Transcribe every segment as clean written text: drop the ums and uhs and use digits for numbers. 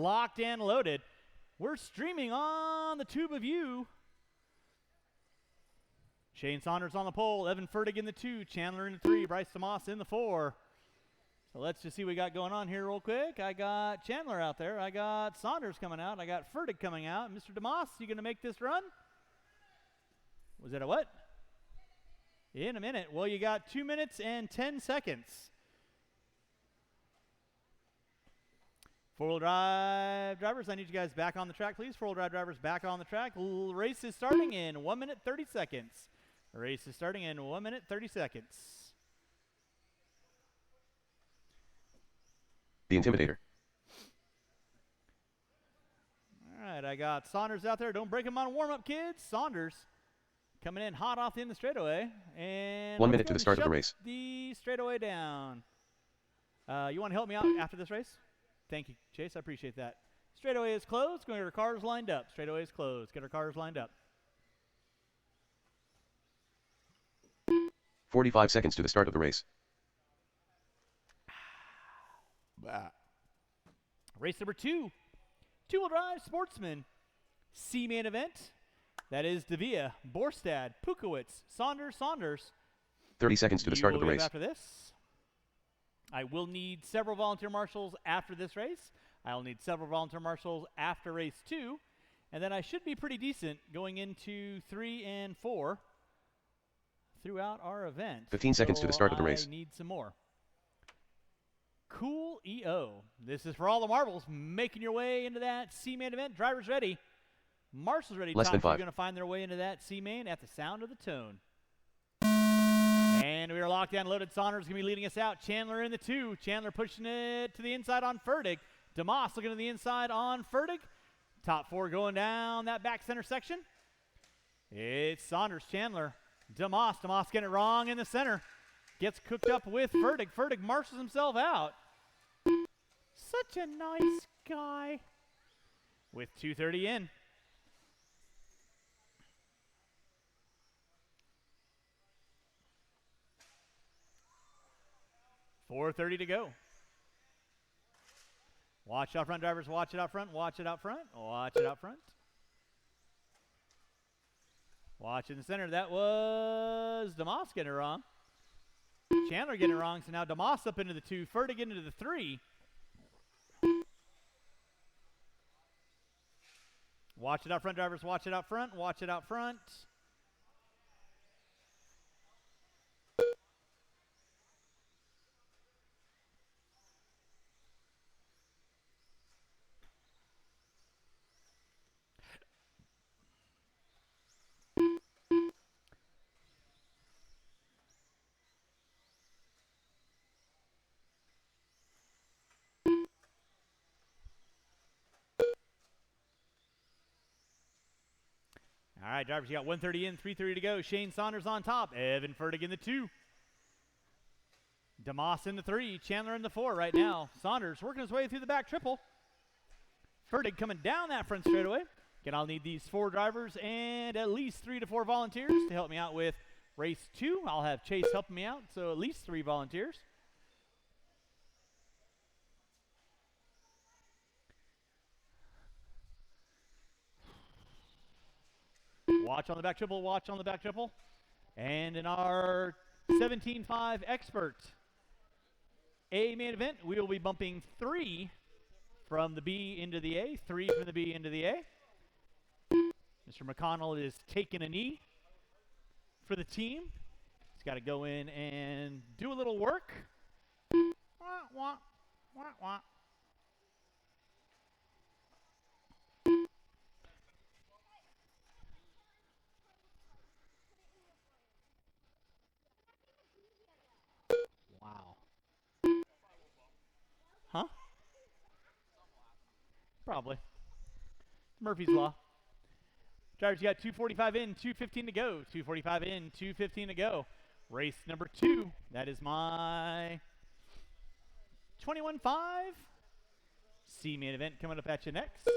locked and loaded. We're streaming on the tube of you. Shane Saunders on the pole, Evan Fertig in the 2, Chandler in the 3, Bryce DeMoss in the 4. So let's just see what we got going on here real quick. I got Chandler out there. I got Saunders coming out. I got Fertig coming out. Mr. DeMoss, you going to make this run? Was it a what? In a minute. Well, you got 2 minutes and 10 seconds. Four-wheel drive drivers, I need you guys back on the track, please. Four-wheel drive drivers back on the track. Race is starting in 1 minute, 30 seconds. Race is starting in 1 minute, 30 seconds. The Intimidator. All right, I got Saunders out there. Don't break him on warm-up, kids. Saunders coming in hot off the end of the straightaway. And 1 minute to the start of the race. The straightaway down. You want to help me out after this race? Thank you, Chase. I appreciate that. Straightaway is closed. Going to get our cars lined up. Straightaway is closed. Get our cars lined up. 45 seconds to the start of the race. Race number 2. Two-wheel drive sportsman. C-main event. That is Davia, Borstad, Pukowitz, Saunders. 30 seconds to the start of the race. After this. I will need several volunteer marshals after this race. I'll need several volunteer marshals after race 2. And then I should be pretty decent going into 3 and 4 throughout our event. 15 seconds to the start of the race. I need some more. Cool EO. This is for all the marbles making your way into that C-main event. Drivers ready. Marshals ready. Less than 5. Are going to find their way into that C-main at the sound of the tone. And we are locked down, loaded. Saunders going to be leading us out. Chandler in the 2. Chandler pushing it to the inside on Fertig. DeMoss looking to the inside on Fertig. Top 4 going down that back center section. It's Saunders, Chandler, DeMoss. DeMoss getting it wrong in the center. Gets cooked up with Fertig. Fertig marshals himself out. Such a nice guy. With 2:30 in. $4:30 to go. Watch out front, drivers. Watch it out front. Watch it out front. Watch it out front. Watch in the center. That was DeMoss getting it wrong. Chandler getting it wrong. So now DeMoss up into the 2. Fertig into the 3. Watch it out front, drivers. Watch it out front. Watch it out front. All right, drivers, you got 1:30 in, 3:30 to go. Shane Saunders on top. Evan Fertig in the 2. DeMoss in the 3. Chandler in the 4 right now. Saunders working his way through the back triple. Fertig coming down that front straightaway. Again, I'll need these 4 drivers and at least 3 to 4 volunteers to help me out with race 2. I'll have Chase helping me out, so at least 3 volunteers. Watch on the back triple, watch on the back triple. And in our 17.5 expert A main event, we will be bumping 3 from the B into the A, 3 from the B into the A. Mr. McConnell is taking a knee for the team. He's got to go in and do a little work. Wah, wah, wah, wah. Wow. Huh? Probably. Murphy's Law. Drivers, you got 2:45 in, 2:15 to go. 2:45 in, 2:15 to go. Race number 2. That is my 21.5 C main event coming up at you next.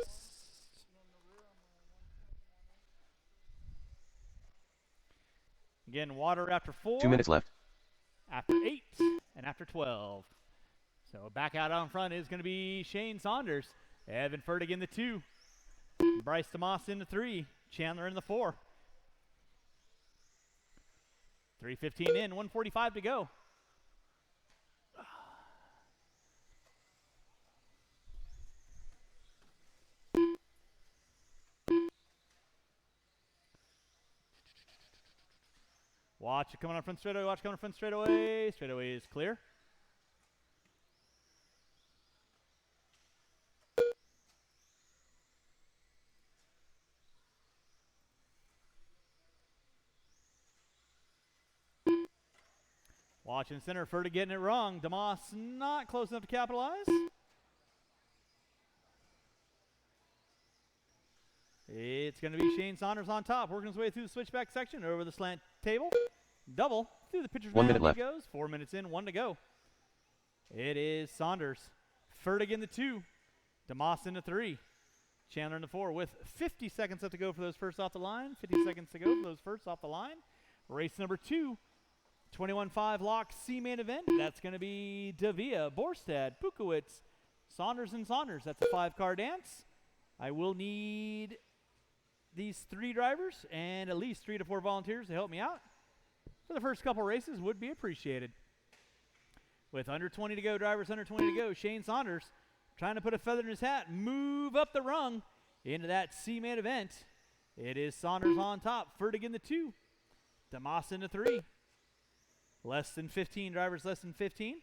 Again, water after 4. 2 minutes left. After 8 and after 12. So back out on front is going to be Shane Saunders. Evan Fertig in the 2. Bryce DeMoss in the 3. Chandler in the 4. 3:15 in, 1:45 to go. Watch it coming on front straightaway. Watch it coming on front straightaway. Straightaway is clear. Watching center, Fertig getting it wrong. DeMoss not close enough to capitalize. It's going to be Shane Saunders on top, working his way through the switchback section, over the slant table. Double through the pitcher's 1 mound. minute left. He goes. 4 minutes in, 1 to go. It is Saunders. Fertig in the 2. DeMoss in the 3. Chandler in the 4 with 50 seconds left to go for those first off the line. 50 seconds to go for those first off the line. Race number 2. 21-5 lock C main event. That's going to be Davia, Borstad, Pukowitz, Saunders, and Saunders. That's a 5-car dance. I will need these 3 drivers and at least 3 to 4 volunteers to help me out. For the first couple races would be appreciated. With under 20 to go, drivers under 20 to go, Shane Saunders trying to put a feather in his hat, move up the rung into that C main event. It is Saunders on top, Fertig in the 2, DeMoss in the 3. Less than 15, drivers less than 15.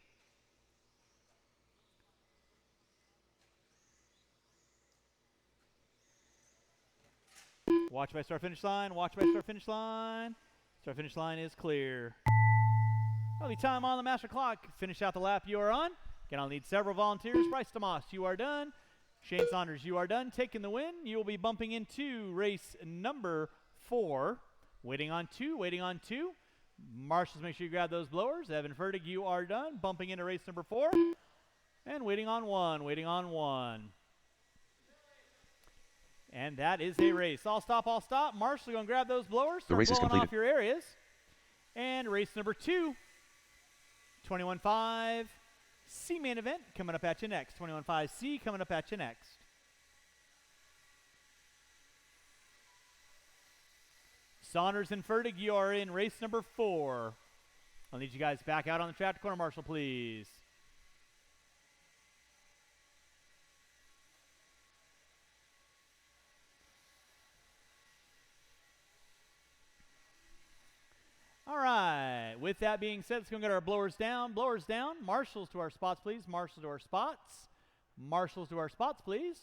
Watch by start finish line, watch by start finish line. Start finish line is clear. That'll be time on the master clock. Finish out the lap you are on. Again, I'll need several volunteers. Bryce DeMoss, you are done. Shane Saunders, you are done. Taking the win. You will be bumping into race number 4. Waiting on 2, waiting on 2. Marshals, make sure you grab those blowers. Evan Fertig, you are done. Bumping into race number 4. And waiting on 1, waiting on 1. And that is a race. All stop, all stop. Marshall, going to grab those blowers. The race is blowing completed. off your areas. And race number 2. 21-5 C main event coming up at you next. 21-5 C coming up at you next. Saunders and Fertig, you are in race number 4. I'll need you guys back out on the track to corner marshal, please. All right, with that being said, let's go get our blowers down. Blowers down. Marshals to our spots, please. Marshals to our spots. Marshals to our spots, please.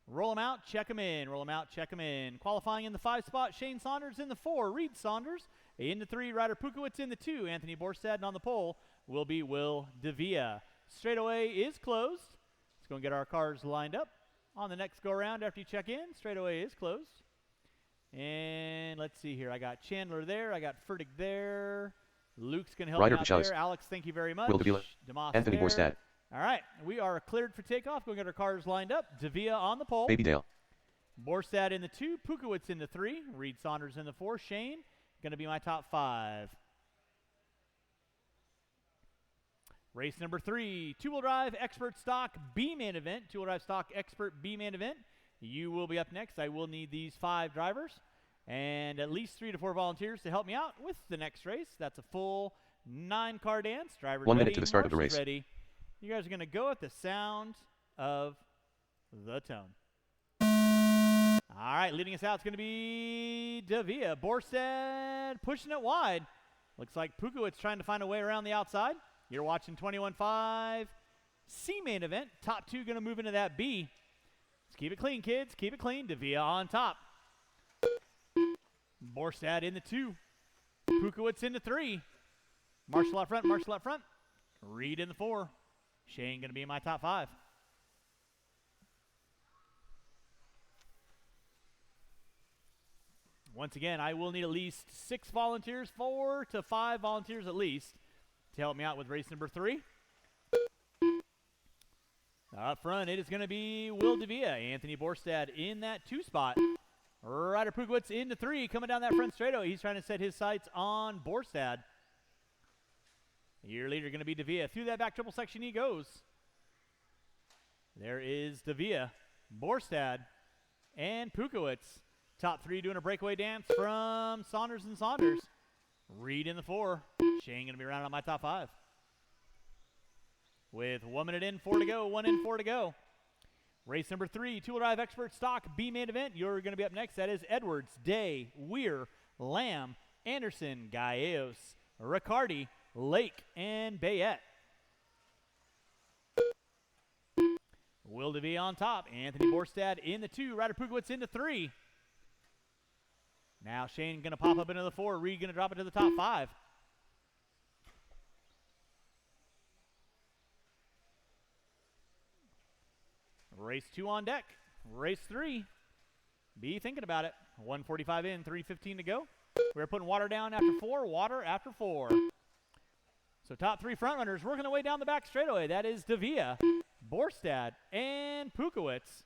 Roll them out, check them in. Roll them out, check them in. Qualifying in the 5 spot, Shane Saunders in the 4. Reed Saunders in the 3. Ryder Pukowitz in the 2. Anthony Borstad, and on the pole will be Will Davia. Straightaway is closed. Let's go and get our cars lined up on the next go-around after you check in. Straightaway is closed. And let's see here. I got Chandler there. I got Fertig there. Luke's going to help Ryder me out Pachales. there. Alex, thank you very much. Will Davila. DeMoss Anthony there. Borstad. All right, we are cleared for takeoff. Go get our cars lined up. Davia on the pole. Baby Dale. Borstad in the 2. Pukowitz in the 3. Reed Saunders in the 4. Shane, going to be my top 5. Race number 3, 2-wheel drive expert stock B main event. 2-wheel drive stock expert B main event. You will be up next. I will need these 5 drivers and at least 3 to 4 volunteers to help me out with the next race. That's a full 9-car dance. Drivers 1 minute ready, to the start of the marshals race. ready. You guys are going to go at the sound of the tone. All right, leading us out is going to be Davia. Borstad pushing it wide. Looks like Pukowitz trying to find a way around the outside. You're watching 21-5 C main event. Top 2 going to move into that B. Let's keep it clean, kids. Keep it clean. Davia on top. Borstad in the 2. Pukowitz in the 3. Marshall out front, Marshall out front. Reed in the 4. Shane going to be in my top 5. Once again, I will need at least 6 volunteers, 4 to 5 volunteers at least, to help me out with race number 3. Up front, it is going to be Will Davia. Anthony Borstad in that 2 spot. Ryder Pukowitz into 3, coming down that front straightaway. He's trying to set his sights on Borstad. Your leader going to be Davia. Through that back triple section he goes. There is Davia. Borstad, and Pukowitz. Top three doing a breakaway dance from Saunders and Saunders. Reed in the 4. Shane going to be rounding out my top 5. With 1 minute in, 4 to go. 1 in, 4 to go. Race number 3, two-wheel drive expert stock B main event. You're going to be up next. That is Edwards, Day, Weir, Lamb, Anderson, Gallegos, Riccardi, Lake, and Bayette. Will DeVille on top. Anthony Borstad in the 2. Ryder Pukowitz into 3. Now Shane going to pop up into the 4. Reed going to drop it to the top 5. Race 2 on deck. Race 3. Be thinking about it. 1:45 in, 3:15 to go. We're putting water down after 4, water after 4. So top 3 front runners working their way down the back straightaway. That is Davia, Borstad, and Pukowitz.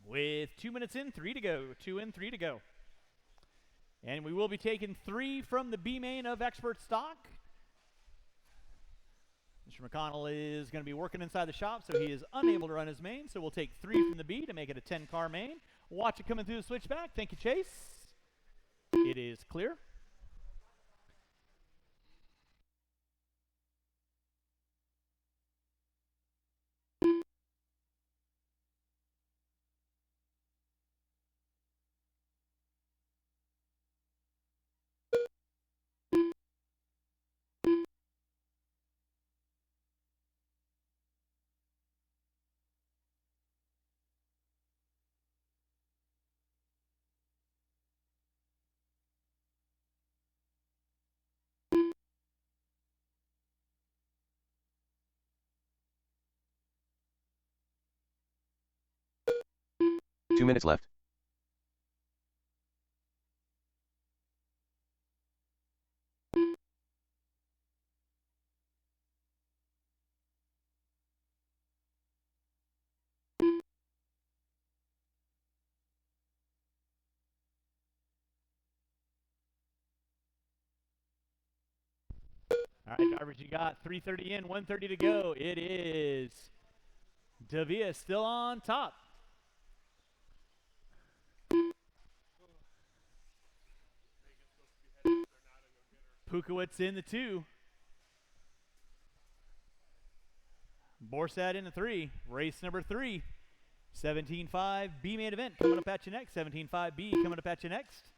With 2 minutes in, 3 to go. 2 in, 3 to go. And we will be taking 3 from the B main of expert stock. Mr. McConnell is going to be working inside the shop, so he is unable to run his main. So we'll take 3 from the B to make it a 10-car main. Watch it coming through the switchback. Thank you, Chase. It is clear. Two minutes left. All right, drivers, you got 3:30 in, 1:30 to go. It is Davia still on top. Pukowitz in the 2. Borstad in the 3. Race number 3. 17.5 B main event coming up at you next. 17.5 B coming up at you next.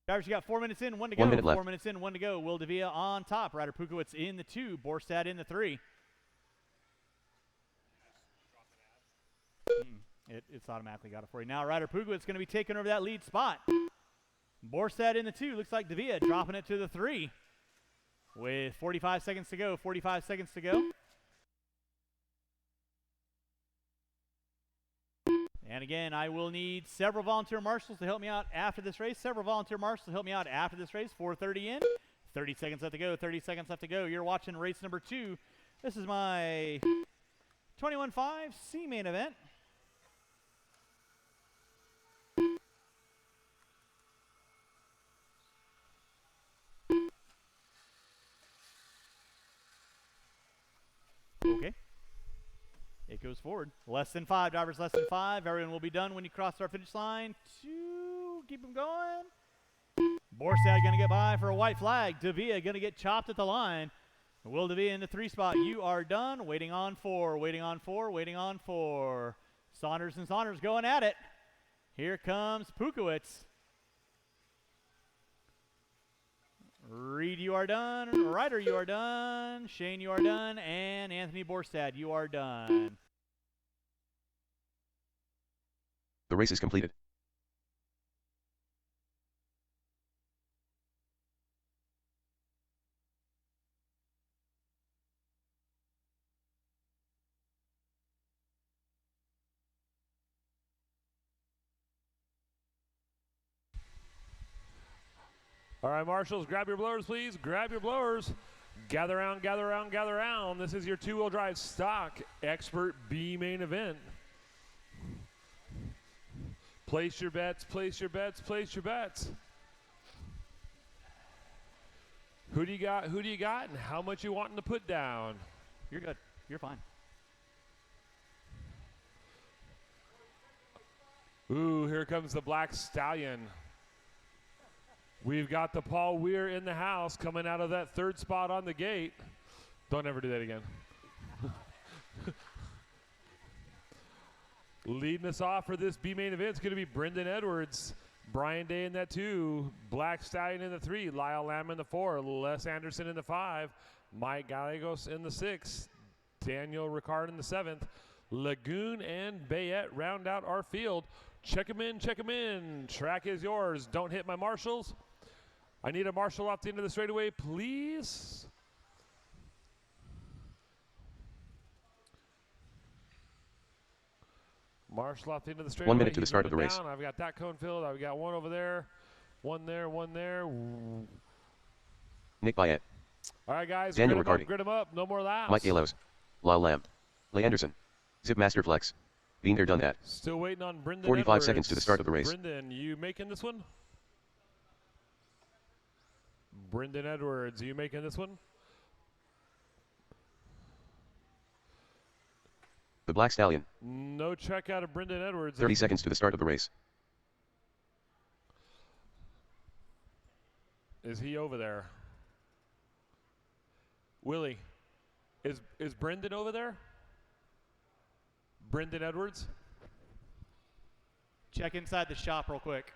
Drivers, you got 4 minutes in, 1 to go. 1 minute left. 4 minutes in, 1 to go. Will Davia on top. Ryder Pukowitz in the 2. Borstad in the 3. It's automatically got it for you. Now Ryder Pukowitz going to be taking over that lead spot. Borstad in the 2. Looks like Davia dropping it to the 3. With 45 seconds to go. 45 seconds to go. And again, I will need several volunteer marshals to help me out after this race. Several volunteer marshals to help me out after this race. 4:30 in. 30 seconds left to go. 30 seconds left to go. You're watching race number 2. This is my 21.5 C main event. Okay. It goes forward. Less than 5, drivers, less than 5. Everyone will be done when you cross our finish line. 2, keep them going. Borstad going to get by for a white flag. Davia going to get chopped at the line. Will Davia in the 3 spot. You are done. Waiting on 4, waiting on 4, waiting on 4. Saunders and Saunders going at it. Here comes Pukowitz. Reed, you are done. Ryder, you are done. Shane, you are done. And Anthony Borstad, you are done. The race is completed. All right, marshals, grab your blowers, please. Grab your blowers. Gather around, gather around, gather around. This is your 2-wheel drive stock expert B main event. Place your bets, place your bets, place your bets. Who do you got, and how much you wanting to put down? You're good. You're fine. Ooh, here comes the Black Stallion. We've got the Paul Weir in the house coming out of that third spot on the gate. Don't ever do that again. Leading us off for this B main event is going to be Brendan Edwards. Brian Day in that 2. Black Stallion in the 3. Lyle Lamb in the 4. Les Anderson in the 5. Mike Gallegos in the 6. Daniel Ricard in the 7th. Lagoon and Bayette round out our field. Check them in, check them in. Track is yours. Don't hit my marshals. I need a marshal off the end of the straightaway, please. Marshal off the end of the straightaway. 1 minute to the start of the race. I've got that cone filled. I've got one over there. One there, one there. Nick Bayette, All right, guys. Daniel grid 'em up, Riccardi. grid 'em up. No more laps. Mike Galos, Lyle Lamb, Leigh Anderson, Zip Master Flex. Been there, done that. Still waiting on Brendan 45 Edwards. seconds to the start of the race. Brendan, you making this one? Brendan Edwards, you making this one? The Black Stallion, No check out of Brendan Edwards. 30 seconds to the start of the race. Is he over there? Willie, is Brendan over there? Brendan Edwards? Check inside the shop real quick.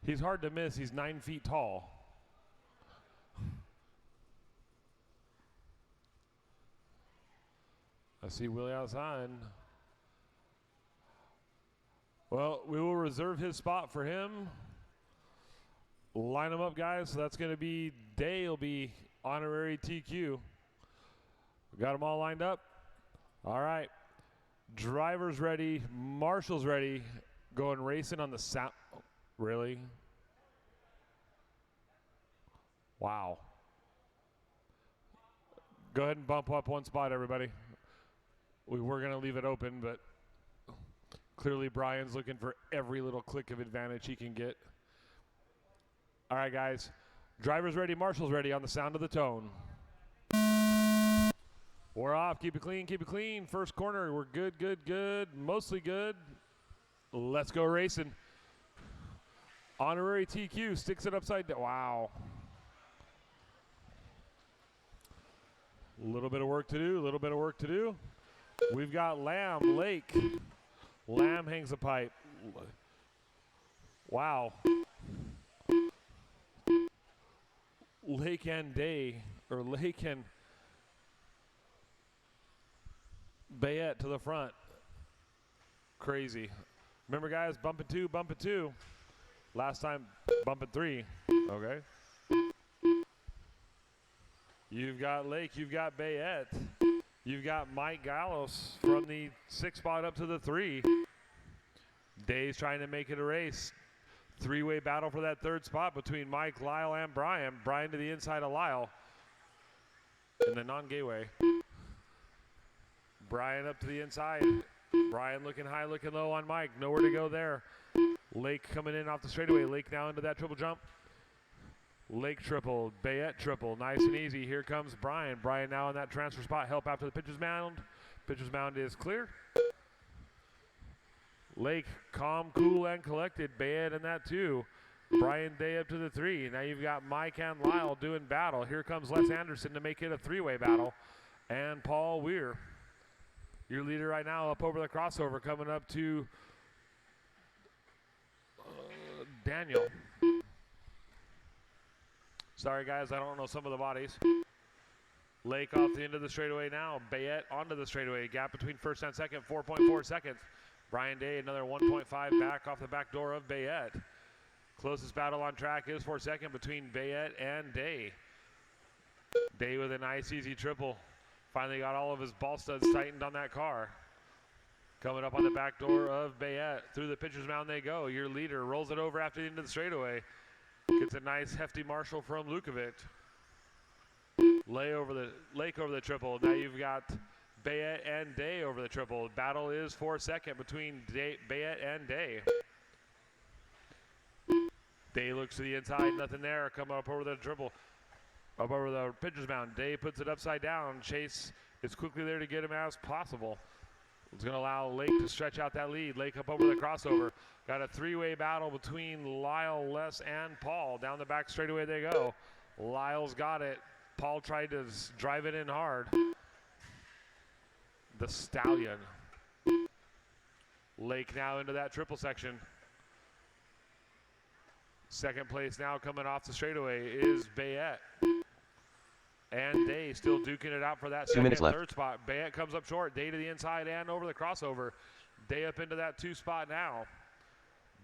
He's hard to miss. He's 9 feet tall. I see Willie outside. Well, we will reserve his spot for him. Line them up, guys. So that's going to be Day will be honorary TQ. Got them all lined up. All right. Drivers ready. Marshals ready. Going racing on the sound. Really? Wow. Go ahead and bump up one spot, everybody. We were going to leave it open, but clearly Brian's looking for every little click of advantage he can get. All right, guys. Drivers ready, marshals ready on the sound of the tone. We're off. Keep it clean, keep it clean. First corner, we're good, good, good. Mostly good. Let's go racing. Honorary TQ sticks it upside down. Wow. A little bit of work to do, a little bit of work to do. We've got Lamb, Lake. Lamb hangs a pipe. Wow. Lake and Day, or Lake and Bayette to the front. Crazy. Remember, guys, bumping 2, bumping 2. Last time, bumping 3. Okay. You've got Lake, you've got Bayette. You've got Mike Gallos from the 6th spot up to the 3. Day's trying to make it a race. 3-way battle for that 3rd spot between Mike, Lyle, and Brian. Brian to the inside of Lyle in the non-gay way. Brian up to the inside. Brian looking high, looking low on Mike. Nowhere to go there. Lake coming in off the straightaway. Lake now into that triple jump. Lake triple, Bayette triple, nice and easy. Here comes Brian. Brian now in that transfer spot. Help out to the pitcher's mound. Pitcher's mound is clear. Lake, calm, cool, and collected. Bayette in that 2. Brian Day up to the 3. Now you've got Mike and Lyle doing battle. Here comes Les Anderson to make it a 3-way battle. And Paul Weir, your leader right now, up over the crossover, coming up to Daniel. Sorry, guys, I don't know some of the bodies. Lake off the end of the straightaway now. Bayette onto the straightaway. Gap between first and second, 4.4 seconds. Brian Day, another 1.5 back off the back door of Bayette. Closest battle on track is for second between Bayette and Day. Day with a nice, easy triple. Finally got all of his ball studs tightened on that car. Coming up on the back door of Bayette. Through the pitcher's mound they go. Your leader rolls it over after the end of the straightaway. Gets a nice hefty marshal from Lukovic. Lake over the triple. Now you've got Bayette and Day over the triple. Battle is for second between Bayette and Day. Day looks to the inside, nothing there. Come up over the triple, up over the pitcher's mound. Day puts it upside down. Chase is quickly there to get him as possible. It's going to allow Lake to stretch out that lead. Lake up over the crossover. Got a three-way battle between Lyle, Les, and Paul. Down the back straightaway they go. Lyle's got it. Paul tried to drive it in hard. The Stallion. Lake now into that triple section. Second place now coming off the straightaway is Bayette. And Day still duking it out for that 2 second minutes and left. third spot. Bayette comes up short. Day to the inside and over the crossover. Day up into that 2 spot now.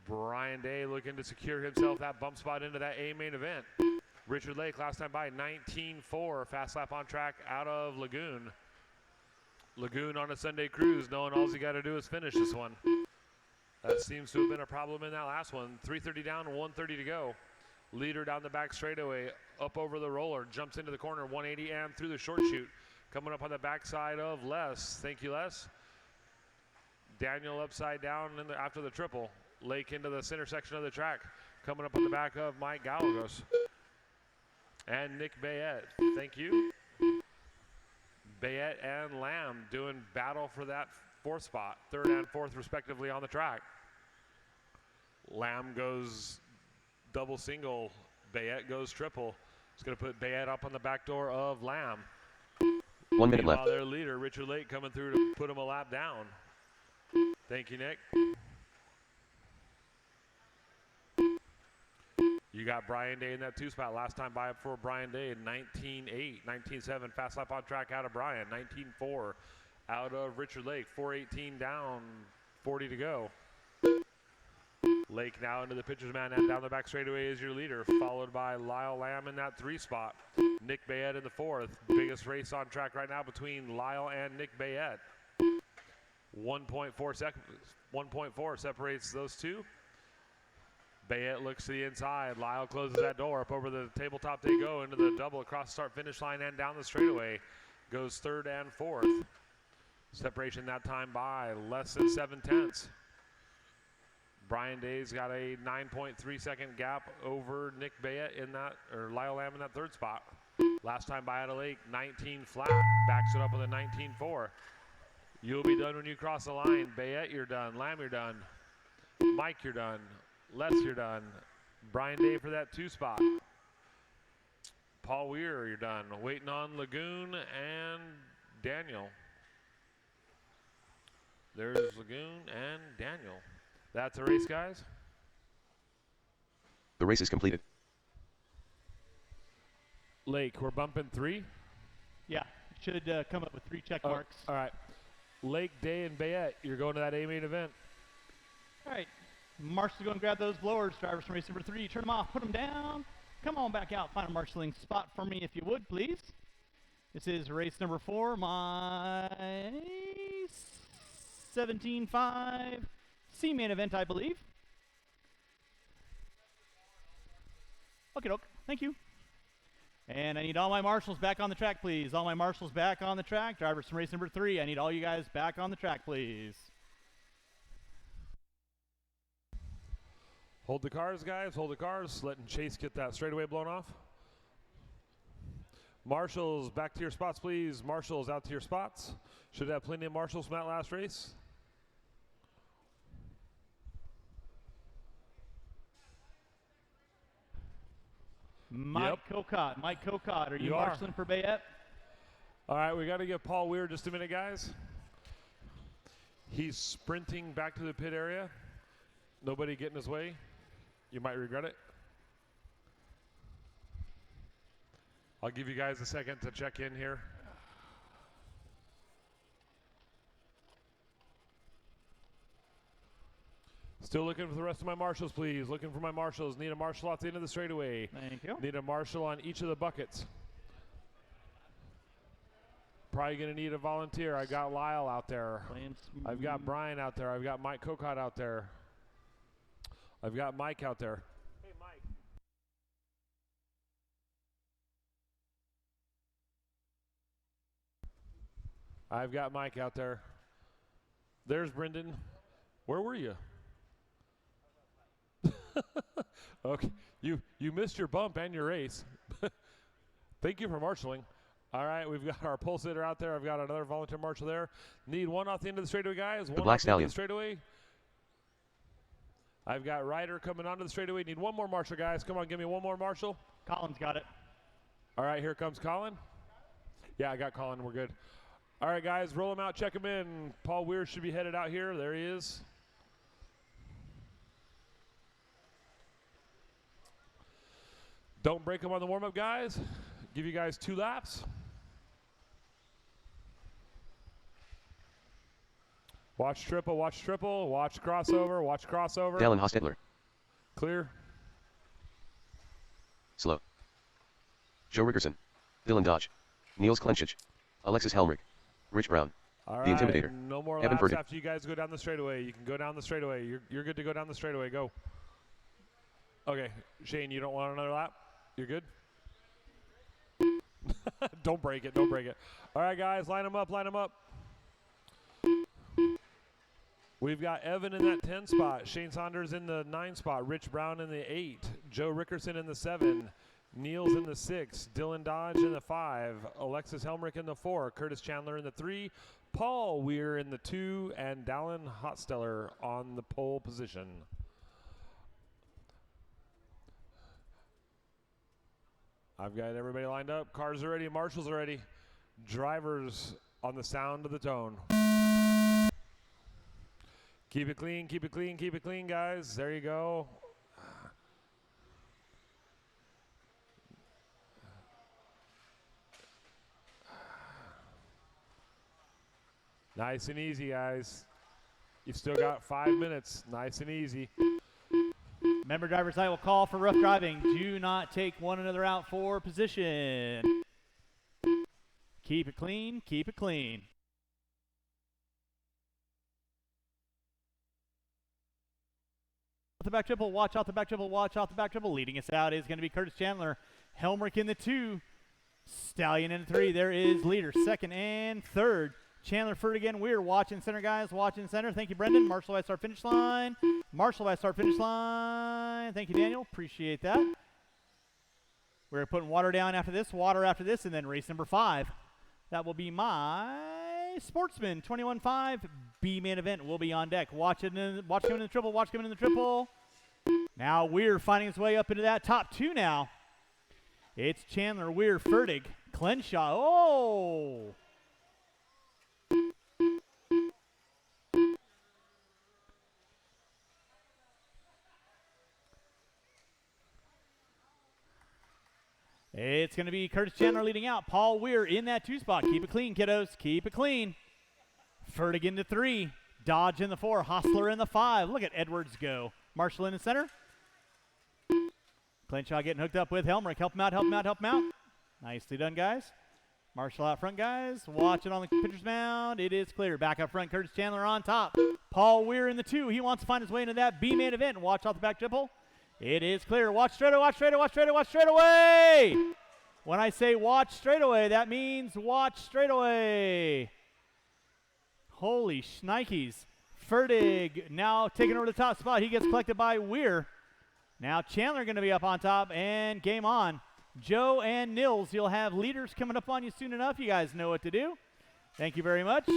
Brian Day looking to secure himself that bump spot into that A main event. Richard Lake last time by 19-4. Fast lap on track out of Lagoon. Lagoon on a Sunday cruise, knowing all he got to do is finish this one. That seems to have been a problem in that last one. 3:30 down, 1:30 to go. Leader down the back straightaway, up over the roller, jumps into the corner, 180 and through the short chute. Coming up on the backside of Les. Thank you, Les. Daniel upside down after the triple. Lake into the center section of the track. Coming up on the back of Mike Gallegos. And Nick Bayette. Thank you. Bayette and Lamb doing battle for that 4th spot. 3rd and 4th respectively on the track. Lamb goes double single. Bayette goes triple. It's going to put Bayette up on the back door of Lamb. 1 minute Meanwhile, left. their leader, Richard Lake, coming through to put him a lap down. Thank you, Nick. You got Brian Day in that 2 spot. Last time by for Brian Day, 19-8, 19-7. Fast lap on track out of Brian. 19-4 out of Richard Lake. 4:18 down, 40 to go. Lake now into the pitcher's mound and down the back straightaway is your leader, followed by Lyle Lamb in that 3 spot. Nick Bayette in the 4th. Biggest race on track right now between Lyle and Nick Bayette. 1.4 seconds. 1.4 separates those two. Bayette looks to the inside. Lyle closes that door. Up over the tabletop they go into the double across the start finish line and down the straightaway. Goes 3rd and 4th. Separation that time by less than 7/10. Brian Day's got a 9.3 second gap over Nick Bayette in that, or Lyle Lamb in that 3rd spot. Last time by out of Lake, 19 flat. Backs it up with a 19-4. You'll be done when you cross the line. Bayette, you're done. Lamb, you're done. Mike, you're done. Les, you're done. Brian Day for that 2 spot. Paul Weir, you're done. Waiting on Lagoon and Daniel. There's Lagoon and Daniel. That's a race, guys. The race is completed. Lake, we're bumping 3. Yeah, should come up with 3 check Oh, marks. all right. Lake, Day, and Bayette, you're going to that A main event. All right, Marshall's going to grab those blowers. Drivers from race number 3, turn them off, put them down. Come on back out, find a marshalling spot for me if you would, please. This is race number 4, my 17.5 C main event, I believe. Okay, doke. Thank you. And I need all my marshals back on the track, please. All my marshals back on the track. Drivers from race number 3, I need all you guys back on the track, please. Hold the cars, guys. Hold the cars. Letting Chase get that straightaway blown off. Marshals, back to your spots, please. Marshals, out to your spots. Should have plenty of marshals from that last race. Mike Cocott. Mike Cocott, are you You are. marshaling for Bayette? All right, we got to give Paul Weir just a minute, guys. He's sprinting back to the pit area. Nobody get in his way. You might regret it. I'll give you guys a second to check in here. Still looking for the rest of my marshals, please. Looking for my marshals. Need a marshal off the end of the straightaway. Thank you. Need a marshal on each of the buckets. Probably going to need a volunteer. I got Lyle out there. I've got Brian out there. I've got Mike Cocott out there. I've got Mike out there. Hey, Mike. I've got Mike out there. There's Brendan. Where were you? Okay, you missed your bump and your race. Thank you for marshaling. All right, we've got our pole sitter out there. I've got another volunteer marshal there. Need one off the end of the straightaway, guys. One Black off the end Stallion. of the straightaway. I've got Ryder coming onto the straightaway. Need one more marshal, guys. Come on, give me one more marshal. Colin's got it. All right, here comes Colin. Yeah, I got Colin. We're good. All right, guys, roll him out. Check him in. Paul Weir should be headed out here. There he is. Don't break him on the warm-up, guys. Give you guys 2 laps. Watch triple, watch triple, watch crossover, watch crossover. Dallin Hostetler. Clear. Slow. Joe Rickerson. Dylan Dodge. Niels Klenchich. Alexis Helmrich. Rich Brown. All The right, Intimidator. no more Evan laps Furtick. after you guys go down the straightaway. You can go down the straightaway. You're good to go down the straightaway. Go. Okay, Shane, you don't want another lap? You're good? Don't break it, don't break it. All right, guys, line them up, line them up. We've got Evan in that 10 spot, Shane Saunders in the 9 spot, Rich Brown in the 8, Joe Rickerson in the 7, Niels in the 6, Dylan Dodge in the 5, Alexis Helmrich in the 4, Curtis Chandler in the 3, Paul Weir in the 2, and Dallin Hotsteller on the pole position. I've got everybody lined up. Cars are ready. Marshals are ready. Drivers on the sound of the tone. Keep it clean, keep it clean, keep it clean, guys. There you go. Nice and easy, guys. You've still got 5 minutes. Nice and easy. Member driver's eye will call for rough driving. Do not take one another out for position. Keep it clean, keep it clean. The back triple, watch out the back triple, watch out the back triple. Leading us out is going to be Curtis Chandler. Helmrich in the 2. Stallion in the 3. There is leader, 2nd and 3rd. Chandler, Furtick, and Weir watching center, guys. Watching center. Thank you, Brendan. Marshall by start finish line. Marshall by start finish line. Thank you, Daniel. Appreciate that. We're putting water down after this, water after this, and then race number 5. That will be my Sportsman 21.5 B main event will be on deck. Watch coming in the triple. Watch coming in the triple. Now Weir finding his way up into that top 2 now. It's Chandler, Weir, Furtick, Clenshaw. Oh! It's going to be Curtis Chandler leading out. Paul Weir in that 2 spot. Keep it clean, kiddos. Keep it clean. Furtick in the 3. Dodge in the 4. Hostler in the 5. Look at Edwards go. Marshall in the center. Clenshaw getting hooked up with Helmrich. Help him out, help him out, help him out. Nicely done, guys. Marshall out front, guys. Watch it on the pitcher's mound. It is clear. Back up front, Curtis Chandler on top. Paul Weir in the 2. He wants to find his way into that B main event. Watch out the back triple. It is clear. Watch straightaway, watch straightaway, watch straightaway, watch straightaway. When I say watch straightaway, that means watch straightaway. Holy shnikes. Furtick now taking over the top spot. He gets collected by Weir. Now Chandler going to be up on top, and game on. Joe and Nils, you'll have leaders coming up on you soon enough. You guys know what to do. Thank you very much.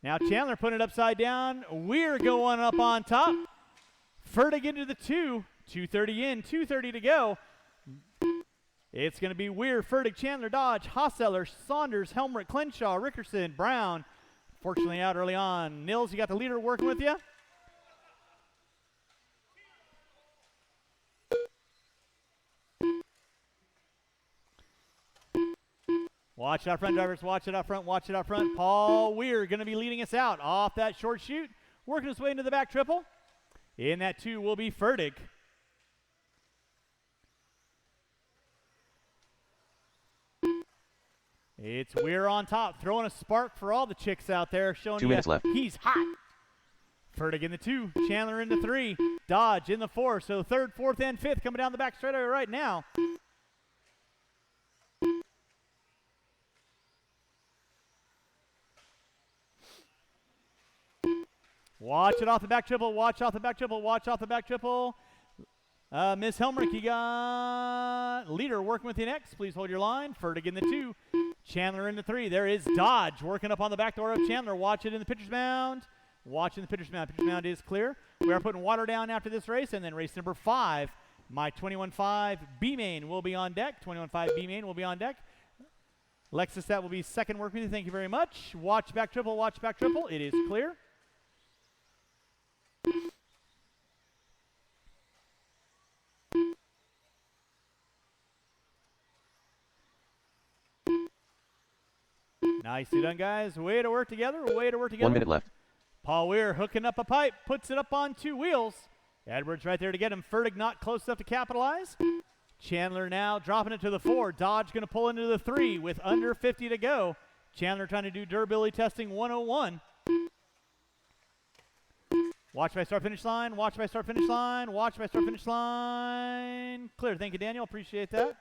Now Chandler putting it upside down. Weir going up on top. Furtick into the 2. 2:30 in, 2:30 to go. It's going to be Weir, Furtick, Chandler, Dodge, Hosseller, Saunders, Helmrich, Clenshaw, Rickerson, Brown. Fortunately out early on. Nils, you got the leader working with you? Watch it out front, drivers. Watch it out front. Watch it out front. Paul Weir going to be leading us out off that short chute. Working his way into the back triple. In that 2 will be Furtick. It's Weir on top, throwing a spark for all the chicks out there, showing 2 minutes left. He's hot. Furtick in the 2, Chandler in the 3, Dodge in the 4. So 3rd, 4th, and 5th coming down the back straightaway right now. Watch it off the back triple. Watch off the back triple. Watch off the back triple. Miss Helmrich, you got leader working with you next. Please hold your line. Fertig in the 2. Chandler in the 3. There is Dodge working up on the back door of Chandler. Watch it in the pitcher's mound. Watching the pitcher's mound. Pitcher's mound is clear. We are putting water down after this race, and then race number 5. My 21.5 B-Main will be on deck. 21.5 B-Main will be on deck. Lexus, that will be second work with you. Thank you very much. Watch back triple. Watch back triple. It is clear. Nicely done, guys. Way to work together. Way to work together. 1 minute left. Paul Weir hooking up a pipe, puts it up on 2 wheels. Edwards right there to get him. Fertig not close enough to capitalize. Chandler now dropping it to the 4. Dodge going to pull into the 3 with under 50 to go. Chandler trying to do durability testing 101. Watch by start finish line. Watch by start finish line. Watch by start finish line. Clear. Thank you, Daniel. Appreciate that.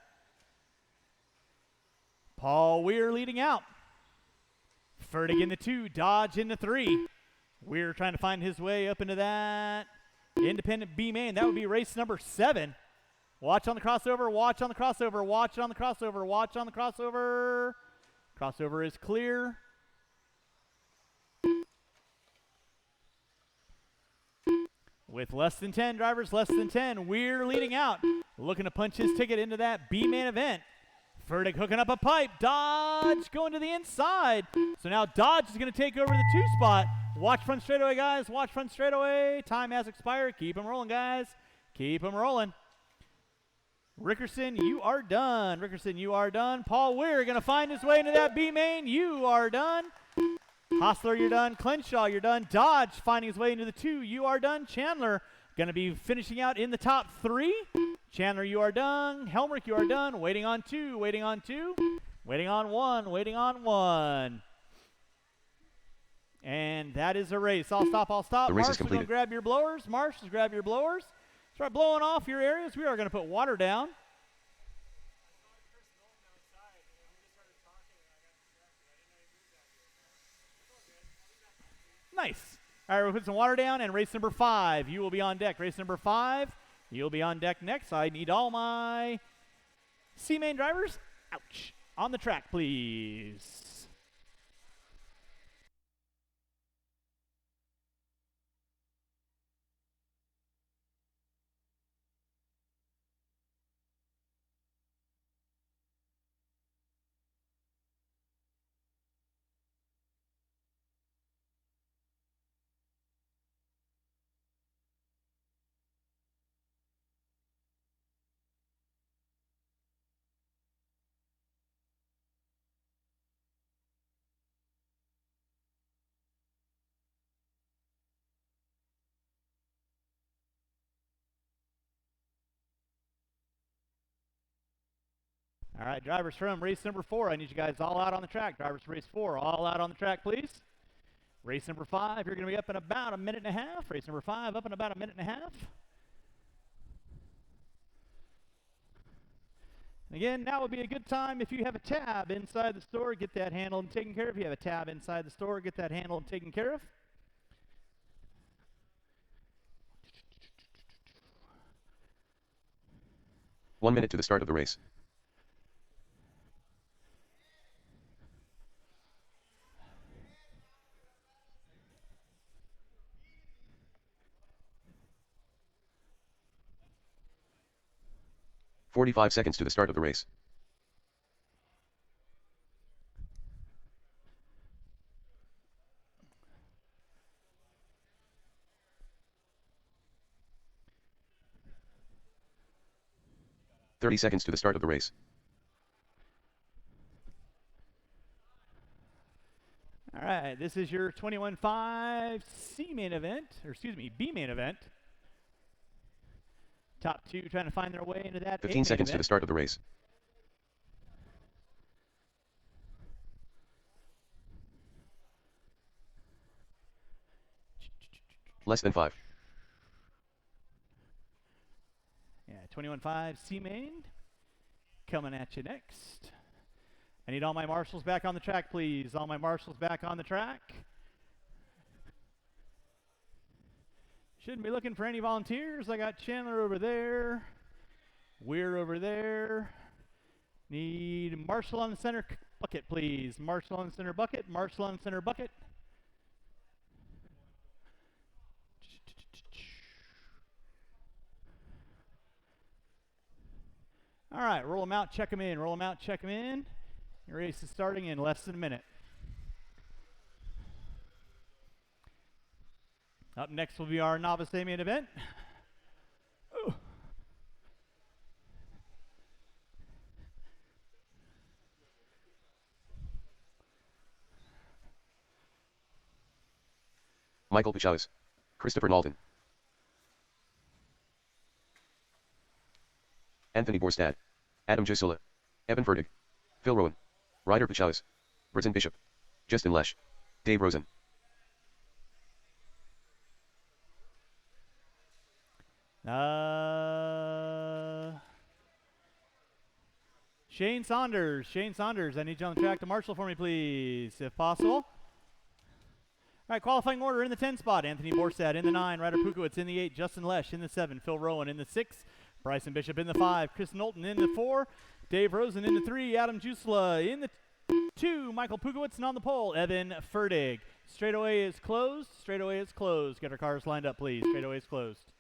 Paul Weir leading out. Fertig in the 2. Dodge in the 3. Weir trying to find his way up into that independent B-Main. That would be race number 7. Watch on the crossover. Watch on the crossover. Watch on the crossover. Watch on the crossover. Crossover is clear. With less than 10 drivers, less than 10. Weir leading out. Looking to punch his ticket into that B-Main event. Fertig hooking up a pipe. Dodge going to the inside. So now Dodge is going to take over the 2 spot. Watch front straightaway, guys. Watch front straightaway. Time has expired. Keep them rolling, guys. Keep them rolling. Rickerson, you are done. Rickerson, you are done. Paul Weir going to find his way into that B-Main. You are done. Hostler, you're done. Crenshaw, you're done. Dodge finding his way into the 2. You are done. Chandler going to be finishing out in the top 3. Chandler, you are done. Helmrich, you are done. Waiting on 2. Waiting on 2. Waiting on 1. Waiting on 1. And that is a race. I'll stop. I'll stop. The race is Marshall's going to completed. grab your blowers. Marshall's grab your blowers. Start blowing off your areas. We are going to put water down. Nice. All right, we'll put some water down, and race number 5, you will be on deck. Race number 5, you'll be on deck next. I need all my C-Main drivers, ouch, on the track, please. All right, drivers from race number 4, I need you guys all out on the track. Drivers for race 4, all out on the track, please. Race number 5, you're going to be up in about a minute and a half. Race number 5, up in about a minute and a half. Again, now would be a good time if you have a tab inside the store, get that handled and taken care of. If you have a tab inside the store, get that handled and taken care of. One minute to the start of the race. "45 seconds to the start of the race. "30 seconds to the start of the race. All right, this is your 21.5 C-Main event, or excuse me, B-Main event. Top 2 trying to find their way into that 15 seconds to the start of the race. Less than 5. Yeah, 21.5 C-Main coming at you next. I need all my marshals back on the track, please. All my marshals back on the track. Shouldn't be looking for any volunteers. I got Chandler over there. We're over there. Need Marshall on the center bucket, please. Marshall on the center bucket. Marshall on the center bucket. All right, roll them out, check them in. Roll them out, check them in. Your race is starting in less than a minute. Up next will be our novice day main event. Ooh. Michael Puchales. Christopher Nalton. Anthony Borstad. Adam Jusula. Evan Fertig. Phil Rowan. Ryder Puchales. Britton Bishop. Justin Lesh. Dave Rosen. Shane Saunders. Shane Saunders, I need you on the track to Marshall for me, please, if possible. All right, qualifying order in the 10 spot. Anthony Borstad in the 9. Ryder Pukowitz in the 8. Justin Lesh in the 7. Phil Rowan in the 6. Bryson Bishop in the 5. Chris Knowlton in the 4. Dave Rosen in the 3. Adam Jusla in the 2. Michael Pukowitz and on the pole, Evan Fertig. Straightaway is closed. Straightaway is closed. Get our cars lined up, please. Straightaway is closed.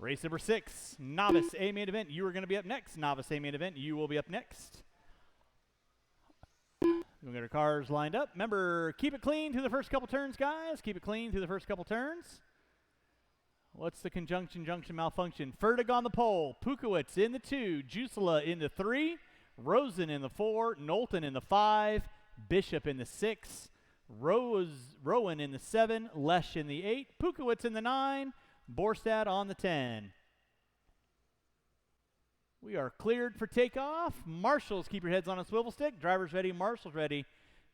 Race number 6, Novice A main event. You are going to be up next. Novice A main event. You will be up next. We'll get our cars lined up. Remember, keep it clean through the first couple turns, guys. Keep it clean through the first couple turns. What's the junction malfunction? Fertig on the pole. Pukowitz in the 2. Jusula in the 3. Rosen in the 4. Knowlton in the 5. Bishop in the 6. Rowan in the 7. Lesh in the 8. Pukowitz in the 9. Borstad on the 10. We are cleared for takeoff. Marshals, keep your heads on a swivel stick. Drivers ready, marshals ready.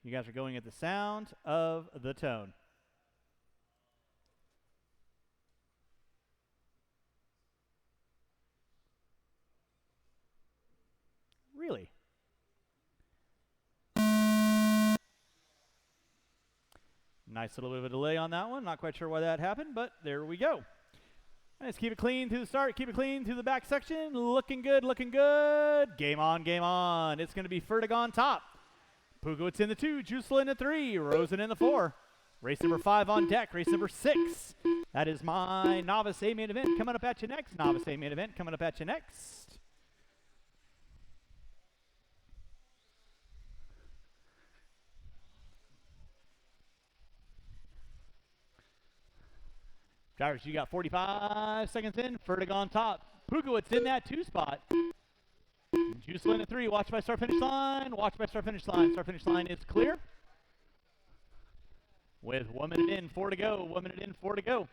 You guys are going at the sound of the tone. Really? Nice little bit of a delay on that one. Not quite sure why that happened, but there we go. Let's keep it clean through the start. Keep it clean through the back section. Looking good, looking good. Game on, game on. It's going to be Fertig on top. Pukowitz in the 2. Jusla in the 3. Rosen in the 4. Race number 5 on deck. Race number 6. That is my Novice A main event coming up at you next. Novice A main event coming up at you next. Drivers, you got 45 seconds in. Fertig on top. Pukowitz in that 2 spot. Jusla in the 3. Watch by start finish line. Watch by start finish line. Start finish line is clear. With 1 minute in, 4 to go. 1 minute in, 4 to go.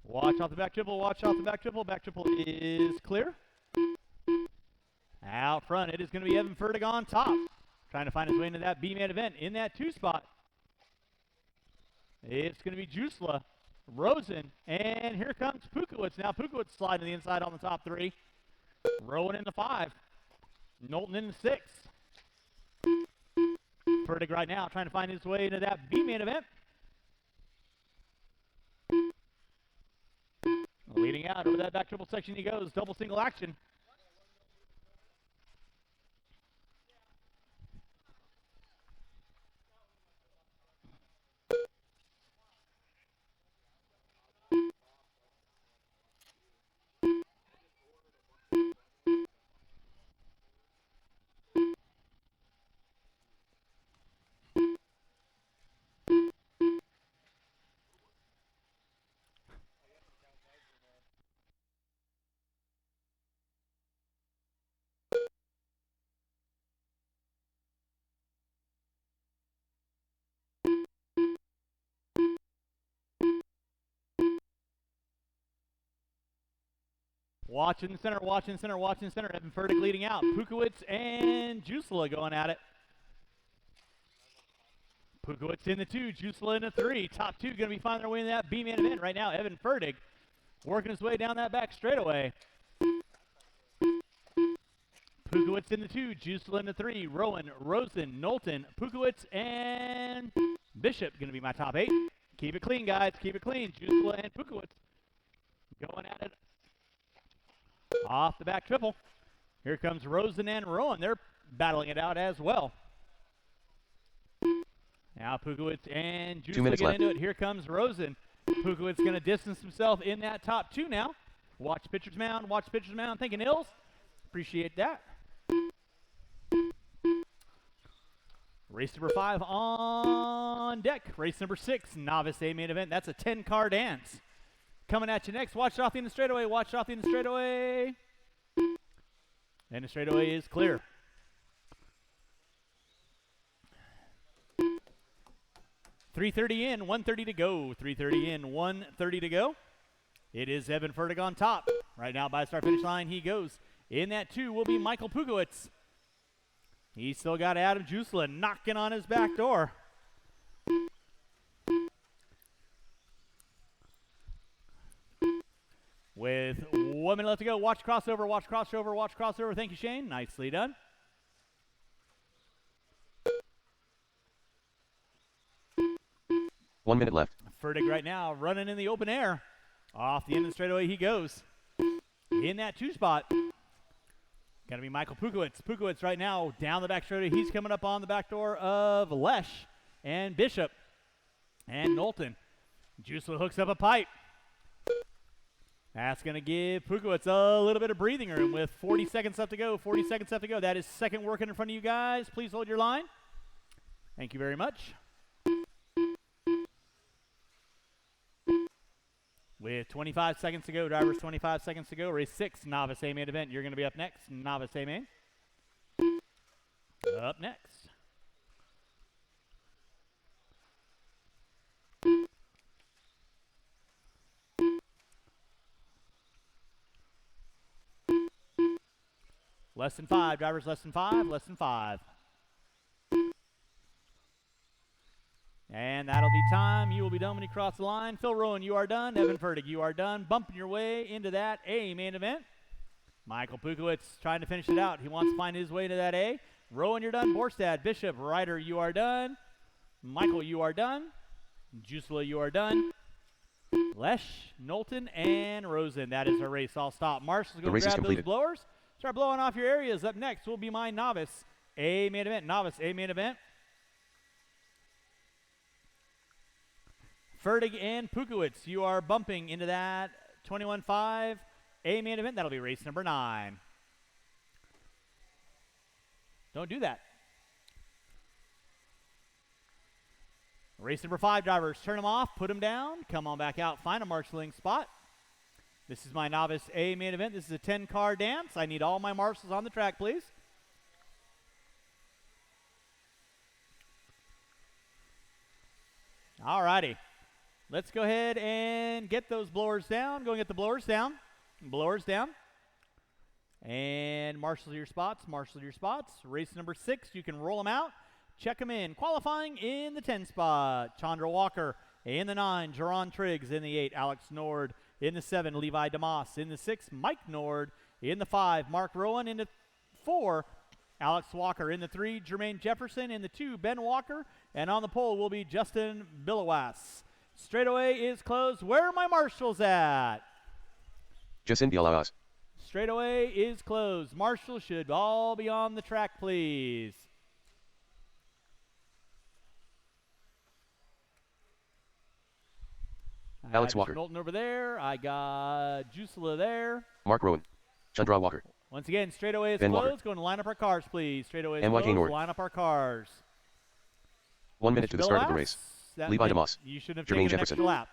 Watch off the back triple, watch off the back triple. Back triple is clear. Out front, it is going to be Evan Fertig on top. Trying to find his way into that B-man event in that 2 spot. It's going to be Jusla, Rosen, and here comes Pukowitz. Now Pukowitz sliding to the inside on the top 3. Rowan in the 5. Knowlton in the 6. Fertig right now trying to find his way into that B-man event. Leading out over that back triple section he goes. Double single action. Watch in the center, watch in the center, watch in the center. Evan Fertig leading out. Pukowitz and Jusla going at it. Pukowitz in the 2, Jusela in the 3. Top 2 going to be finding their way in that B-man event right now. Evan Fertig working his way down that back straightaway. Pukowitz in the 2, Jusela in the 3. Rowan, Rosen, Knowlton, Pukowitz, and Bishop going to be my top 8. Keep it clean, guys. Keep it clean. Jusela and Pukowitz going at it off the back triple. Here comes Rosen and Rowan. They're battling it out as well. Now Pukowitz and Jusela get into it. Here comes Rosen. Pukowitz going to distance himself in that top 2 now. Watch pitcher's mound. Watch pitcher's mound. Thinking Ills. Appreciate that. Race number 5 on deck. Race number 6, novice A main event. That's a 10-car dance. Coming at you next. Watch it off the end of the straightaway. Watch it off the end of the straightaway. And the straightaway is clear. .330 in, 1:30 to go. 3:30 in, 1:30 to go. It is Evan Fertig on top. Right now by the start finish line he goes. In that 2 will be Michael Pukowitz. He's still got Adam Jusela knocking on his back door. With 1 minute left to go, watch crossover, watch crossover, watch crossover. Thank you, Shane. Nicely done. One minute left. Fertig right now running in the open air. Off the end of the straightaway he goes. In that 2 spot, got to be Michael Pukowitz. Pukowitz right now down the back straightaway. He's coming up on the back door of Lesh and Bishop and Knowlton. Jusela hooks up a pipe. That's going to give Pukowitz a little bit of breathing room with 40 seconds left to go. 40 seconds left to go. That is second working in front of you guys. Please hold your line. Thank you very much. With 25 seconds to go, drivers, 25 seconds to go. Race 6, novice A main event. You're going to be up next, novice A main. Up next. Less than 5, drivers, less than 5, less than 5. And that'll be time. You will be done when you cross the line. Phil Rowan, you are done. Evan Fertig, you are done. Bumping your way into that A main event. Michael Pukowitz trying to finish it out. He wants to find his way to that A. Rowan, you're done. Borstad, Bishop, Ryder, you are done. Michael, you are done. Jusela, you are done. Lesh, Knowlton, and Rosen. That is our race. I'll stop. Marshall's going to grab those blowers. Start blowing off your areas. Up next will be my novice A main event. Novice A main event. Fertig and Pukowitz, you are bumping into that 21.5 A main event. That'll be race number 9. Don't do that. Race number 5, drivers, turn them off, put them down, come on back out, find a marshalling spot. This is my novice A main event. This is a 10-car dance. I need all my marshals on the track, please. All righty. Let's go ahead and get those blowers down. Go and get the blowers down. Blowers down. And marshal your spots. Marshal your spots. Race number 6. You can roll them out. Check them in. Qualifying in the 10 spot. Chandra Walker in the 9. Jerron Triggs in the 8. Alex Nord in the 7. Levi DeMoss in the 6. Mike Nord in the 5. Mark Rowan in the 4. Alex Walker in the 3. Jermaine Jefferson in the 2. Ben Walker. And on the pole will be Justin Bilowas. Straightaway is closed. Where are my marshals at? Jacindy Alawas. Straightaway is closed. Marshals should all be on the track, please. Alex Walker. Knowlton over there. I got Jusela there. Mark Rowan. Chandra Walker. Once again, straightaway is Ben closed. Walker. Going to line up our cars, please. Straightaway is NYK closed. North. Line up our cars. 1 minute to the start of the race. Levi DeMoss. You should have Jermaine taken an Jefferson. extra lap.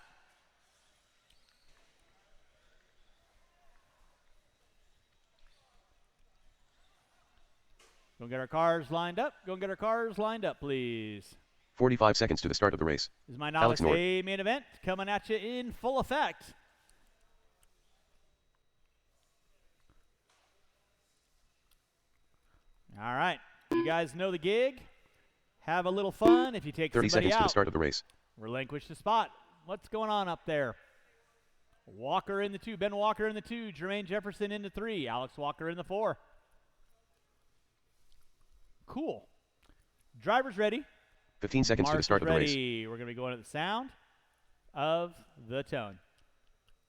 Go and get our cars lined up. Go and get our cars lined up, please. 45 seconds to the start of the race. This is my novice A main event coming at you in full effect. All right. You guys know the gig. have a little fun. If you take 30 somebody seconds to the out, start of the race. relinquish the spot. What's going on up there? Walker in the 2. Ben Walker in the 2. Jermaine Jefferson in the 3. Alex Walker in the 4. Cool. Drivers ready. 15 seconds to the start of the race. Ready. We're going to be going at the sound of the tone.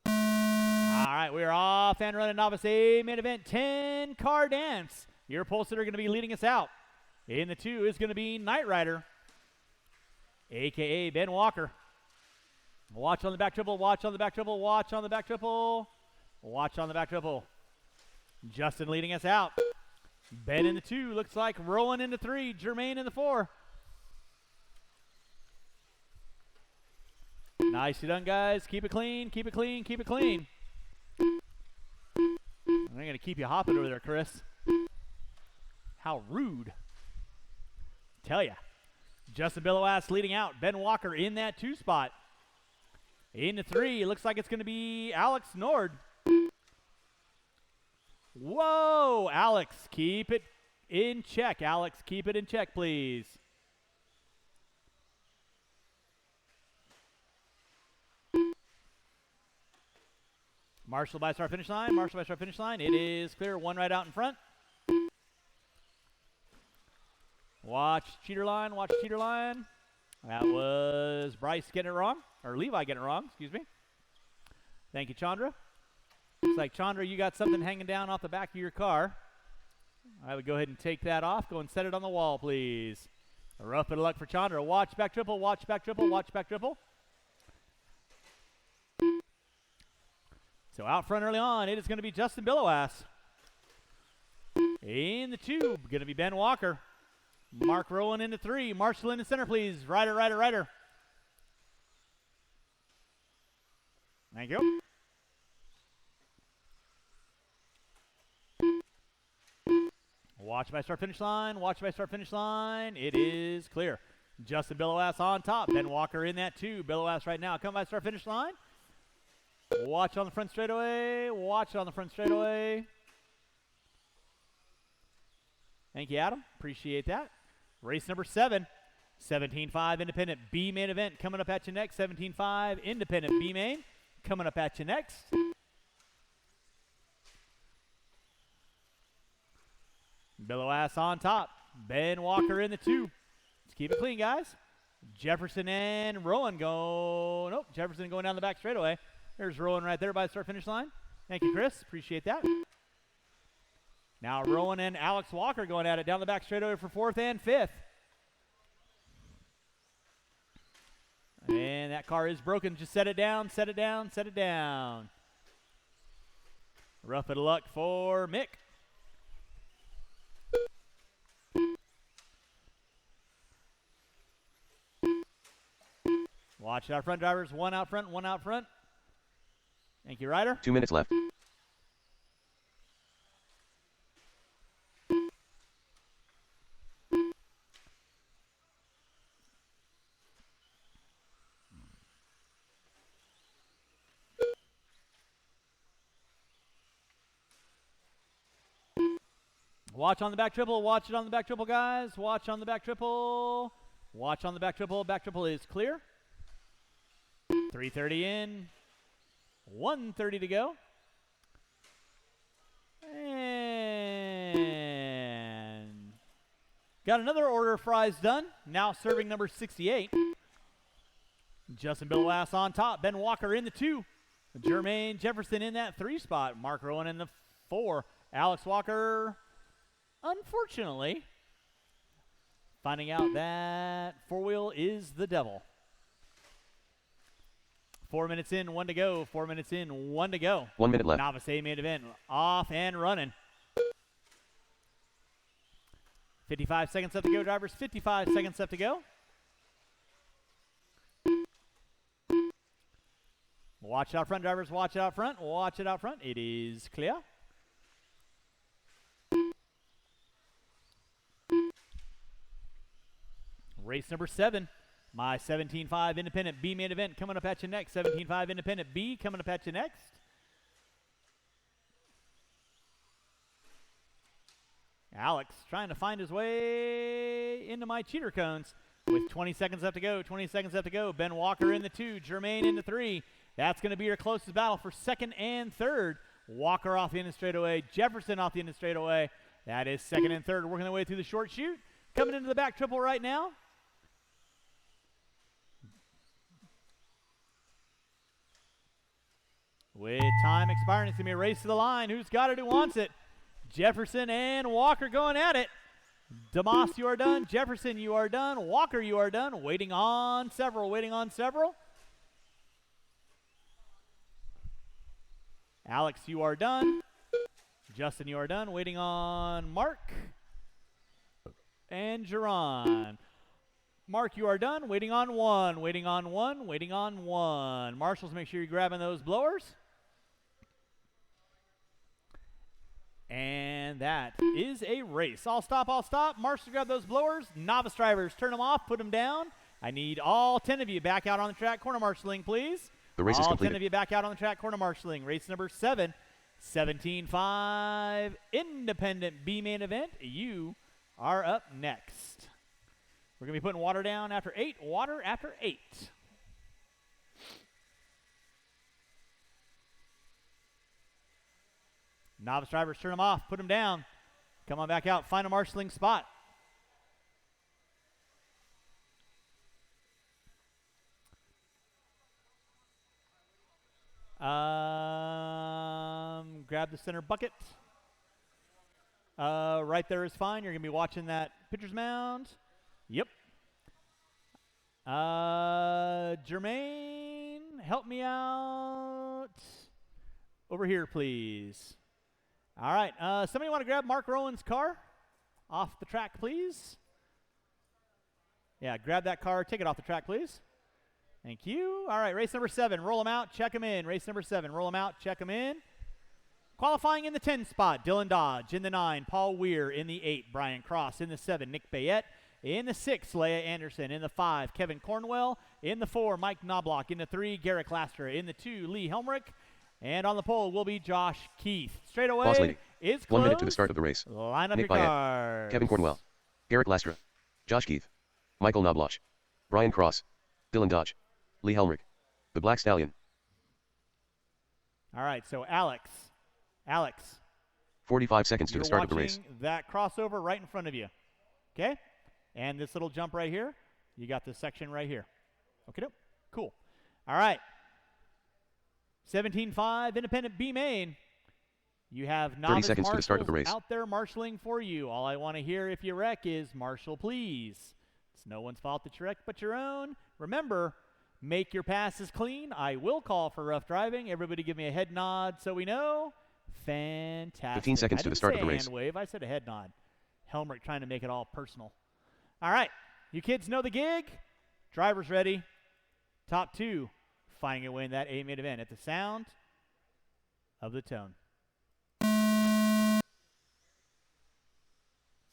All right, we're off and running. Novice A main event 10-car dance. Your pole sitter going to be leading us out. In the 2 is going to be Knight Rider, a.k.a. Ben Walker. Watch on the back triple, watch on the back triple, watch on the back triple, watch on the back triple. Justin leading us out. Ben in the 2, looks like Rowan in the 3, Jermaine in the 4. Nicely done, guys. Keep it clean, keep it clean, keep it clean. I'm going to keep you hopping over there, Chris. How rude. Tell ya. Justin Billowass leading out. Ben Walker in that 2 spot. In the 3, it looks like it's going to be Alex Nord. Whoa, Alex, keep it in check. Alex, keep it in check, please. Marshall by start finish line. Marshall by start finish line. It is clear. 1 right out in front. Watch cheater line. Watch cheater line. That was Bryce getting it wrong. Or Levi getting it wrong. Excuse me. Thank you, Chandra. Looks like, Chandra, you got something hanging down off the back of your car. I would go ahead and take that off. Go and set it on the wall, please. A rough bit of luck for Chandra. Watch back triple. Watch back triple. Watch back triple. So out front early on, it is going to be Justin Billowass. In the 2, going to be Ben Walker. Mark Rowan in the 3. Marshall in the center, please. Rider, rider, rider. Thank you. Watch by start finish line. Watch by start finish line. It is clear. Justin Billowass on top. Ben Walker in that 2. Billowass right now. Come by start finish line. Watch on the front straightaway. Watch on the front straightaway. Thank you, Adam. Appreciate that. Race number 7. 17.5 Independent B main event coming up at you next. 17.5 Independent B main coming up at you next. Billowass on top. Ben Walker in the 2. Let's keep it clean, guys. Jefferson and Rowan go. Nope, Jefferson going down the back straightaway. There's Rowan right there by the start finish line. Thank you, Chris. Appreciate that. Now Rowan and Alex Walker going at it down the back straightaway for 4th and 5th. And that car is broken. Just set it down, set it down, set it down. Rough bit of luck for Mick. Watch out front, drivers. 1 out front, 1 out front. Thank you, Ryder. 2 minutes left. Watch on the back triple. Watch it on the back triple, guys. Watch on the back triple. Watch on the back triple. Back triple is clear. 3:30 in. 1:30 to go. And got another order of fries done. Now serving number 68. Justin Billowass on top. Ben Walker in the 2. Jermaine Jefferson in that 3 spot. Mark Rowan in the 4. Alex Walker, unfortunately, finding out that 4-wheel is the devil. 4 minutes in, 1 to go. 4 minutes in, 1 to go. 1 minute left. Novice A main event off and running. 55 seconds left to go, drivers. 55 seconds left to go. Watch out front, drivers. Watch it out front. Watch it out front. It is clear. Race number 7. My 17.5 Independent B main event coming up at you next. 17.5 Independent B coming up at you next. Alex trying to find his way into my cheater cones with 20 seconds left to go. 20 seconds left to go. Ben Walker in the 2. Jermaine in the 3. That's going to be your closest battle for second and third. Walker off the end of straightaway. Jefferson off the end of straightaway. That is second and third. Working their way through the short chute. Coming into the back triple right now. With time expiring, it's going to be a race to the line. Who's got it? Who wants it? Jefferson and Walker going at it. DeMoss, you are done. Jefferson, you are done. Walker, you are done. Waiting on several. Waiting on several. Alex, you are done. Justin, you are done. Waiting on Mark and Jerron. Mark, you are done. Waiting on one. Waiting on one. Waiting on one. Marshals, make sure you're grabbing those blowers. And that is a race. I'll stop. Marshals, grab those blowers. Novice drivers, turn them off, put them down. I need all 10 of you back out on the track. Corner marshaling, please. The race is all completed. 10 of you back out on the track. Corner marshaling. Race number 7. 17.5 independent B main event. You are up next. We're going to be putting water down after 8. Water after 8. Novice drivers, turn them off. Put them down. Come on back out. Find a marshaling spot. Grab the center bucket. Right there is fine. You're going to be watching that pitcher's mound. Yep. Jermaine, help me out. Over here, please. All right. Somebody want to grab Mark Rowan's car off the track, please? Yeah, grab that car. Take it off the track, please. Thank you. All right, race number 7. Roll them out, check them in. Race number 7. Roll them out, check them in. Qualifying in the 10 spot, Dylan Dodge. In the 9, Paul Weir. In the 8, Brian Cross. In the 7, Nick Bayette. In the 6, Leia Anderson. In the 5, Kevin Cornwell. In the 4, Mike Knobloch. In the 3, Garrett Laster. In the 2, Lee Helmrich. And on the pole will be Josh Keith. Straight away Boss lady. is closed. 1 minute to the start of the race. Line up Nick your Bayette, cars. Kevin Cornwell, Garrett Lastra, Josh Keith, Michael Knobloch, Brian Cross, Dylan Dodge, Lee Helmrich, the Black Stallion. All right, so Alex. 45 seconds to the start of the race. You're watching that crossover right in front of you. Okay? And this little jump right here, you got this section right here. Okay, cool. All right. 17.5 independent B main. You have 30 seconds to the start of the race. Out there marshaling for you. All I want to hear if you wreck is marshal, please. It's no one's fault that you wreck but your own. Remember, make your passes clean. I will call for rough driving. Everybody give me a head nod so we know. Fantastic. 15 seconds to the start of the race. Hand wave. I said a head nod. Helmrich trying to make it all personal. All right. You kids know the gig. Drivers ready. Top 2. Finding a way in that A main event at the sound of the tone.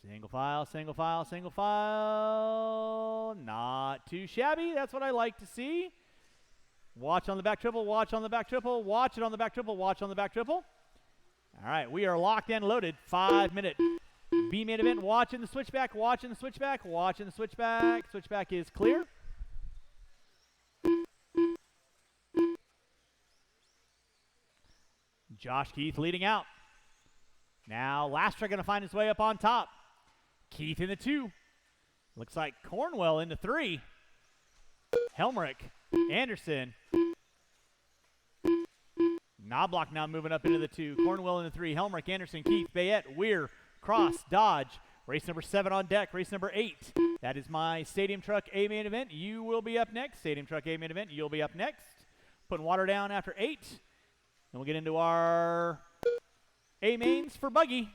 Single file, single file, single file. Not too shabby. That's what I like to see. Watch on the back triple, watch on the back triple, watch it on the back triple, watch on the back triple. All right, we are locked and loaded. 5-minute B main event. Watching the switchback, watching the switchback, watching the switchback. Switchback is clear. Josh Keith leading out. Now Lastra going to find his way up on top. Keith in the 2. Looks like Cornwell in the 3. Helmrich, Anderson. Knobloch now moving up into the 2. Cornwell in the 3. Helmrich, Anderson, Keith, Bayette, Weir, Cross, Dodge. Race number 7 on deck. Race number 8. That is my Stadium Truck A main event. You will be up next. Stadium Truck A main event. You'll be up next. Putting water down after 8. And we'll get into our A mains for buggy.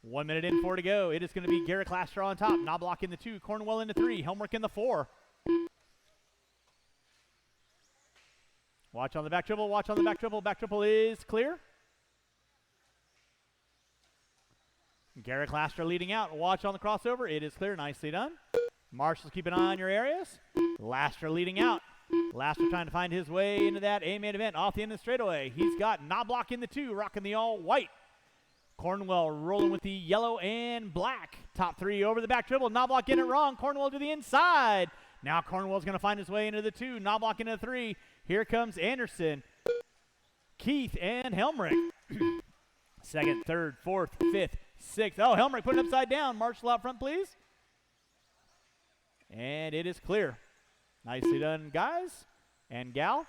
1 minute in, 4 to go. It is going to be Garrett Laster on top. Knobloch in the 2. Cornwell in the 3. Helmrich in the 4. Watch on the back triple. Watch on the back triple. Back triple is clear. Garrett Laster leading out. Watch on the crossover. It is clear. Nicely done. Marshals, keep an eye on your areas. Laster leading out. Laster trying to find his way into that A main event off the end of the straightaway. He's got Knobloch in the 2, rocking the all white. Cornwell rolling with the yellow and black. Top three over the back triple. Knobloch getting it wrong. Cornwell to the inside. Now Cornwell's going to find his way into the 2. Knobloch into the 3. Here comes Anderson, Keith, and Helmrich. Second, third, fourth, fifth, sixth. Oh, Helmrich put it upside down. Marshall out front, please. And it is clear. Nicely done, guys and gal.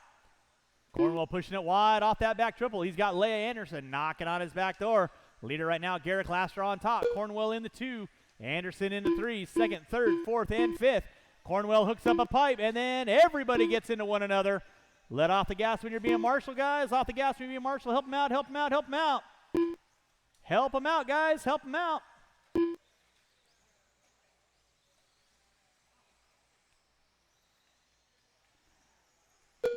Cornwell pushing it wide off that back triple. He's got Leia Anderson knocking on his back door. Leader right now, Garrett Laster on top. Cornwell in the 2. Anderson in the 3. Second, third, fourth, and fifth. Cornwell hooks up a pipe, and then everybody gets into one another. Let off the gas when you're being Marshall, guys. Off the gas when you're being Marshall. Help him out, help him out, help him out. Help him out, guys. Help him out.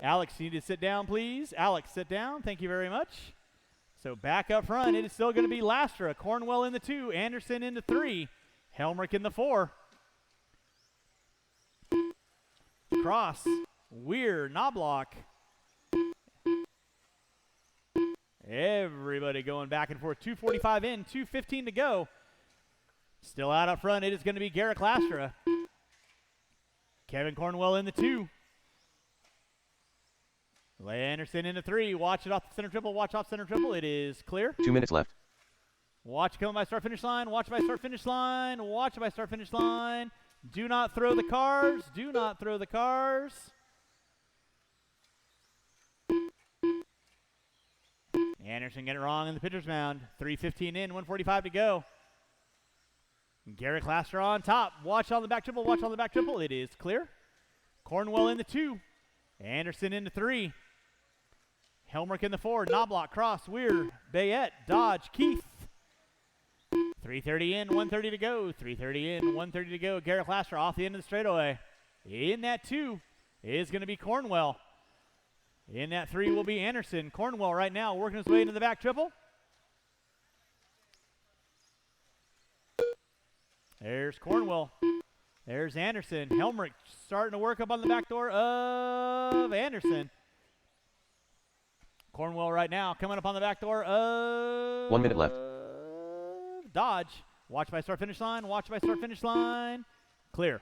Alex, you need to sit down, please. Alex, sit down. Thank you very much. So back up front, it is still going to be Lastra. Cornwell in the 2. Anderson in the 3. Helmrich in the 4. Cross. Weir. Knobloch. Everybody going back and forth. 2:45 in. 2:15 to go. Still out up front, it is going to be Garrett Lastra. Kevin Cornwell in the 2. Leia Anderson in the 3. Watch it off the center triple. Watch off center triple. It is clear. 2 minutes left. Watch coming by start finish line. Watch by start finish line. Watch by start finish line. Do not throw the cars. Do not throw the cars. Anderson getting it wrong in the pitcher's mound. 3:15 in. 1:45 to go. Garrett Laster on top. Watch on the back triple. Watch on the back triple. It is clear. Cornwell in the 2. Anderson in the 3. Helmrich in the 4. Knobloch, Cross, Weir, Bayette, Dodge, Keith. 3:30 in, 1:30 to go. 3:30 in, 1:30 to go. Garrett Laster off the end of the straightaway. In that 2 is going to be Cornwell. In that 3 will be Anderson. Cornwell right now working his way into the back triple. There's Cornwell. There's Anderson. Helmrich starting to work up on the back door of Anderson. Cornwell right now coming up on the back door of 1 minute left. Dodge. Watch by start finish line. Watch by start finish line. Clear.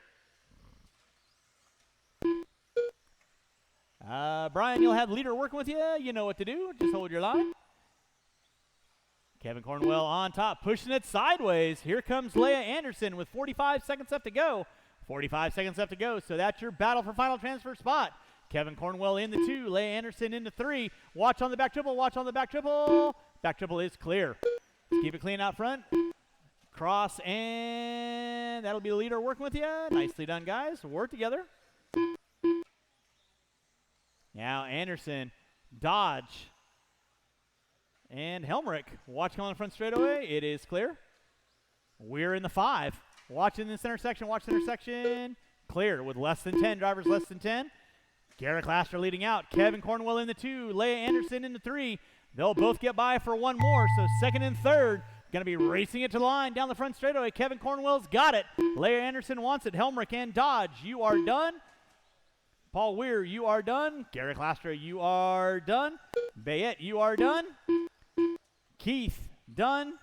Brian, you'll have the leader working with you. You know what to do. Just hold your line. Kevin Cornwell on top, pushing it sideways. Here comes Leia Anderson with 45 seconds left to go. 45 seconds left to go, so that's your battle for final transfer spot. Kevin Cornwell in the 2, Leia Anderson in the 3. Watch on the back triple, watch on the back triple. Back triple is clear. Keep it clean out front. Cross, and that'll be the leader working with you. Nicely done, guys. Work together. Now Anderson, Dodge, and Helmrich. Watch on the front straightaway. It is clear. We're in the 5. Watch in this intersection. Watch the intersection. Clear with less than 10. Drivers less than 10. Garrett Laster leading out. Kevin Cornwell in the 2. Leia Anderson in the 3. They'll both get by for one more. So second and third. Going to be racing it to the line down the front straightaway. Kevin Cornwell's got it. Leia Anderson wants it. Helmrich and Dodge, you are done. Paul Weir, you are done. Garrett Laster, you are done. Bayette, you are done. Keith, done.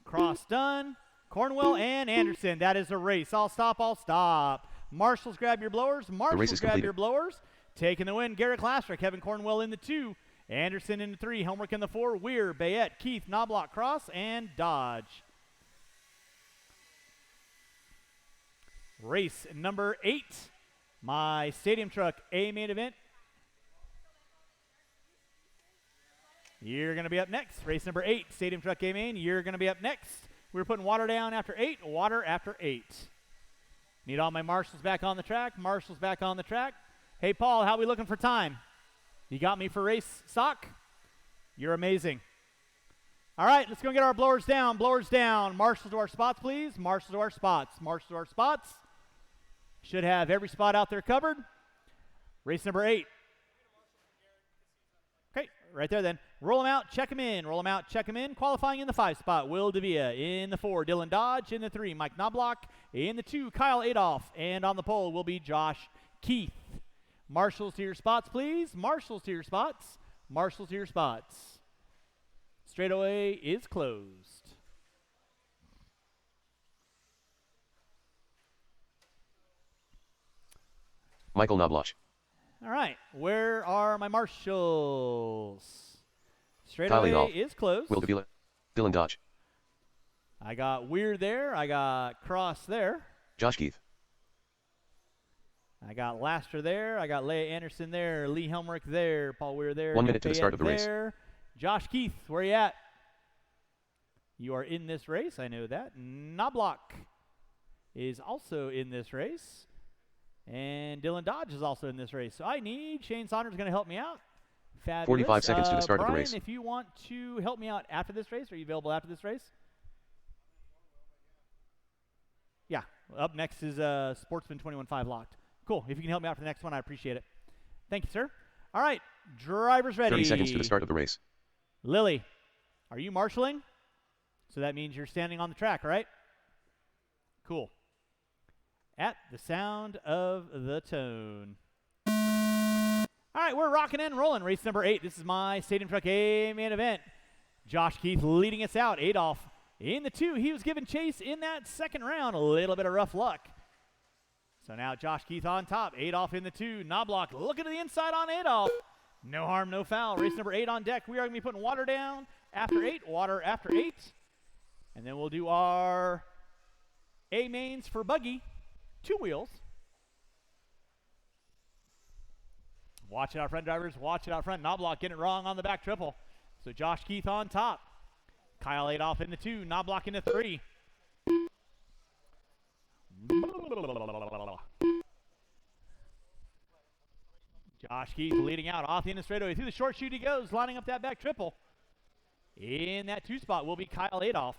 Cross, done. Cornwell and Anderson. That is a race. I'll stop. I'll stop. Marshals, grab your blowers. Marshals, grab your blowers. Taking the win, Garrett Laster. Kevin Cornwell in the 2. Anderson in the 3. Helmrich in the 4. Weir, Bayette, Keith, Knobloch, Cross, and Dodge. Race number 8. My Stadium Truck A main event. You're going to be up next. Race number 8, Stadium Truck A main. You're going to be up next. We're putting water down after 8, water after 8. Need all my marshals back on the track. Marshals back on the track. Hey, Paul, how we looking for time? You got me for race stock? You're amazing. All right, let's go get our blowers down. Blowers down. Marshals to our spots, please. Marshals to our spots. Marshals to our spots. Should have every spot out there covered. Race number 8. Okay, right there then. Roll them out, check them in. Roll them out, check them in. Qualifying in the 5 spot, Will Davia. In the 4, Dylan Dodge. In the 3, Mike Knobloch. In the 2, Kyle Adolph. And on the pole will be Josh Keith. Marshals to your spots, please. Marshals to your spots. Marshals to your spots. Straightaway is closed. Michael Knobloch. All right, where are my marshals? Kyle Straightaway Adolph. is closed. Will Davila. Dylan Dodge. I got Weir there. I got Cross there. Josh Keith. I got Laster there. I got Leia Anderson there. Lee Helmrich there. Paul Weir there. 1 Nick minute to the start of the race. there. Josh Keith, where you at? You are in this race. I know that. Knobloch is also in this race. And Dylan Dodge is also in this race. So I need Shane Saunders going to help me out. Fabulous. 45 seconds to the start Brian, of the race. if you want to help me out after this race, are you available after this race? Yeah. Up next is Sportsman 21.5 locked. Cool. If you can help me out for the next one, I appreciate it. Thank you, sir. All right. Drivers ready. 30 seconds to the start of the race. Lily, are you marshaling? So that means you're standing on the track, right? Cool. At the sound of the tone. All right, we're rocking and rolling. Race number 8. This is my Stadium Truck A main event. Josh Keith leading us out. Adolph in the 2. He was given chase in that second round. A little bit of rough luck. So now Josh Keith on top. Adolph in the 2. Knobloch looking to the inside on Adolph. No harm, no foul. Race number 8 on deck. We are going to be putting water down after 8. Water after 8. And then we'll do our A mains for buggy. 2 wheels. Watch it out front, drivers. Watch it out front. Knobloch getting it wrong on the back triple. So Josh Keith on top. Kyle Adolph in the 2. Knobloch in the 3. Josh Keith leading out off the end of straightaway. Through the short chute he goes, lining up that back triple. In that 2 spot will be Kyle Adolph.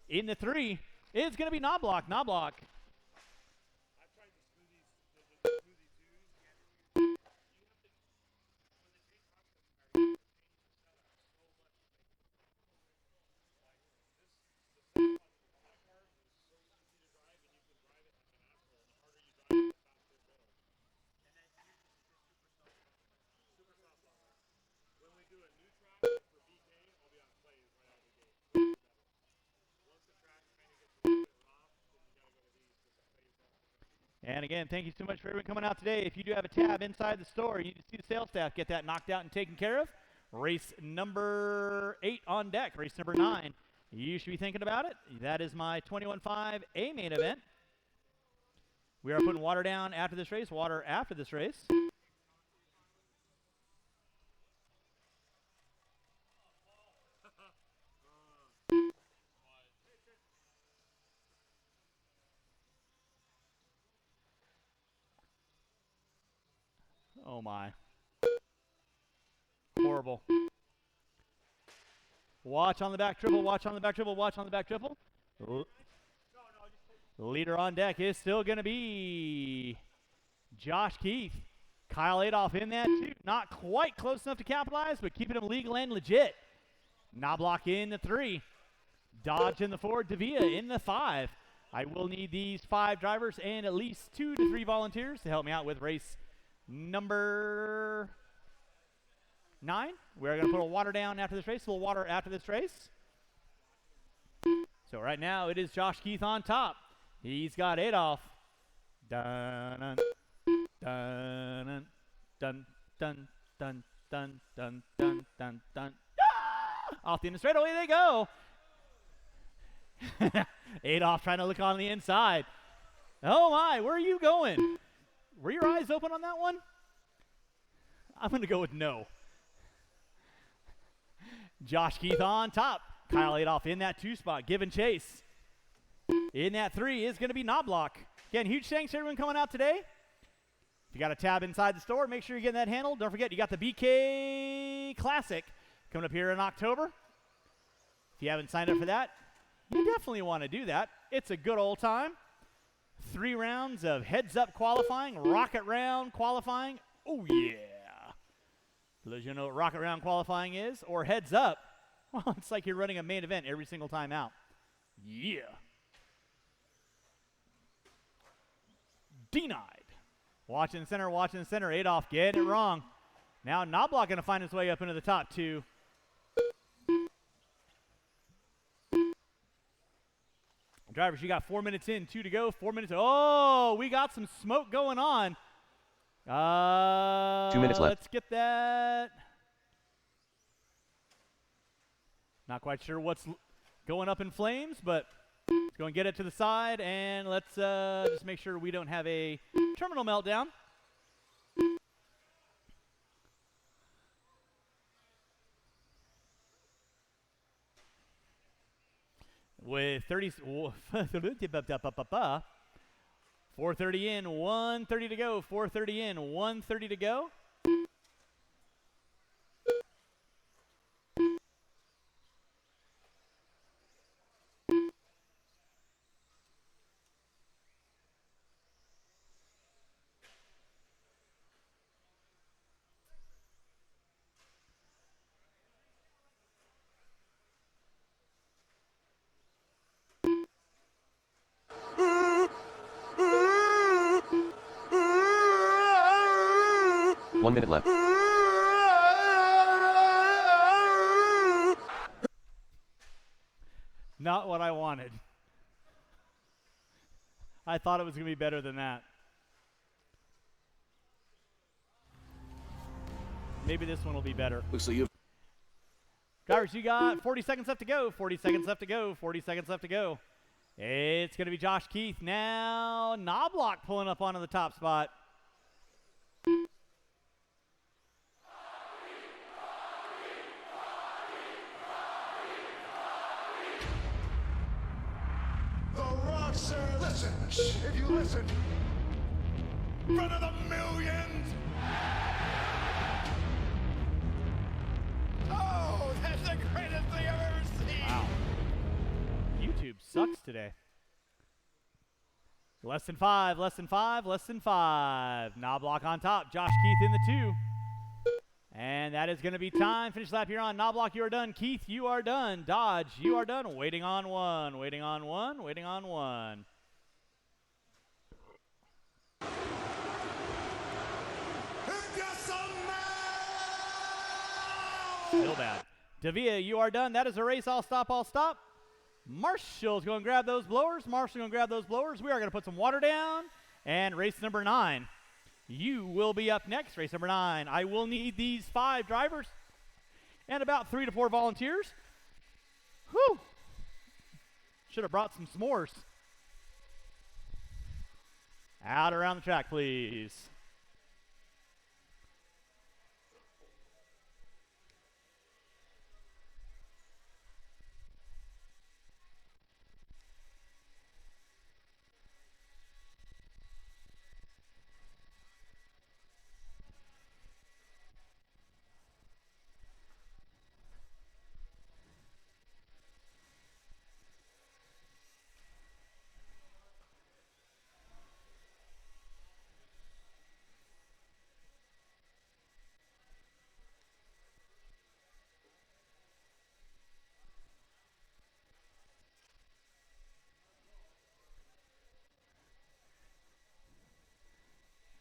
In the 3 is going to be Knobloch. Knobloch. And again, thank you so much for everyone coming out today. If you do have a tab inside the store, you need to see the sales staff get that knocked out and taken care of. Race number 8 on deck. Race number 9. You should be thinking about it. That is my 21.5 A main event. We are putting water down after this race. Water after this race. Oh my. Horrible. Watch on the back triple, watch on the back triple, watch on the back triple. Leader on deck is still going to be Josh Keith. Kyle Adolph in that too. Not quite close enough to capitalize, but keeping him legal and legit. Knobloch in the 3. Dodge in the 4. Davia in the 5. I will need these 5 drivers and at least 2 to 3 volunteers to help me out with race number 9. We're going to put a water down after this race. A little water after this race. So right now it is Josh Keith on top. He's got Adolph. Dun dun dun dun dun dun dun dun dun dun. Off the end straight away they go. Adolph trying to look on the inside. Oh my, where are you going? Were your eyes open on that one? I'm going to go with no. Josh Keith on top. Kyle Adolph in that 2 spot, giving chase. In that 3 is going to be Knobloch. Again, huge thanks to everyone coming out today. If you got a tab inside the store, make sure you're getting that handled. Don't forget, you got the BK Classic coming up here in October. If you haven't signed up for that, you definitely want to do that. It's a good old time. 3 rounds of heads-up qualifying, rocket round qualifying. Oh, yeah. For those of you who know what rocket round qualifying is, or heads up, well, it's like you're running a main event every single time out. Yeah. Denied. Watching the center, watching the center. Adolph getting it wrong. Now Knobloch going to find his way up into the top 2. Drivers, you got 4 minutes in, 2 to go, 4 minutes. Oh, we got some smoke going on. 2 minutes left. Let's get that. Not quite sure what's going up in flames, but let's go and get it to the side, and let's just make sure we don't have a terminal meltdown. With 4:30 in, 1:30 to go. 4:30 in, 1:30 to go. One minute left. Not what I wanted. I thought it was going to be better than that. Maybe this one will be better. Looks like you. Drivers, you got 40 seconds left to go. 40 seconds left to go. 40 seconds left to go. It's going to be Josh Keith now. Knobloch pulling up onto the top spot. The roster listens. If you listen, front of the millions. Oh, that's the greatest thing I've ever seen. Wow. YouTube sucks today. Less than 5, less than 5, less than 5. Knobloch on top. Josh Keith in the 2. And that is going to be time. Finish lap here on. Knobloch, you are done. Keith, you are done. Dodge, you are done. Waiting on 1. Waiting on 1. Waiting on 1. Still bad. Davia, you are done. That is a race. I'll stop. I'll stop. Marshall's going to grab those blowers. Marshall's going to grab those blowers. We are going to put some water down. And race number 9. You will be up next. Race number 9. I will need these 5 drivers and about 3 to 4 volunteers. Whew. Should have brought some s'mores. Out around the track, please.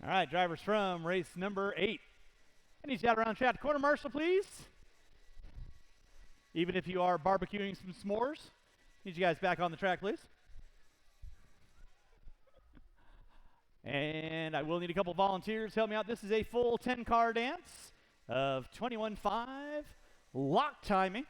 All right, drivers from race number 8. I need you out around track. Corner Marshall, please. Even if you are barbecuing some s'mores, need you guys back on the track, please. And I will need a couple volunteers to help me out. This is a full 10-car dance of 21.5 lock timing.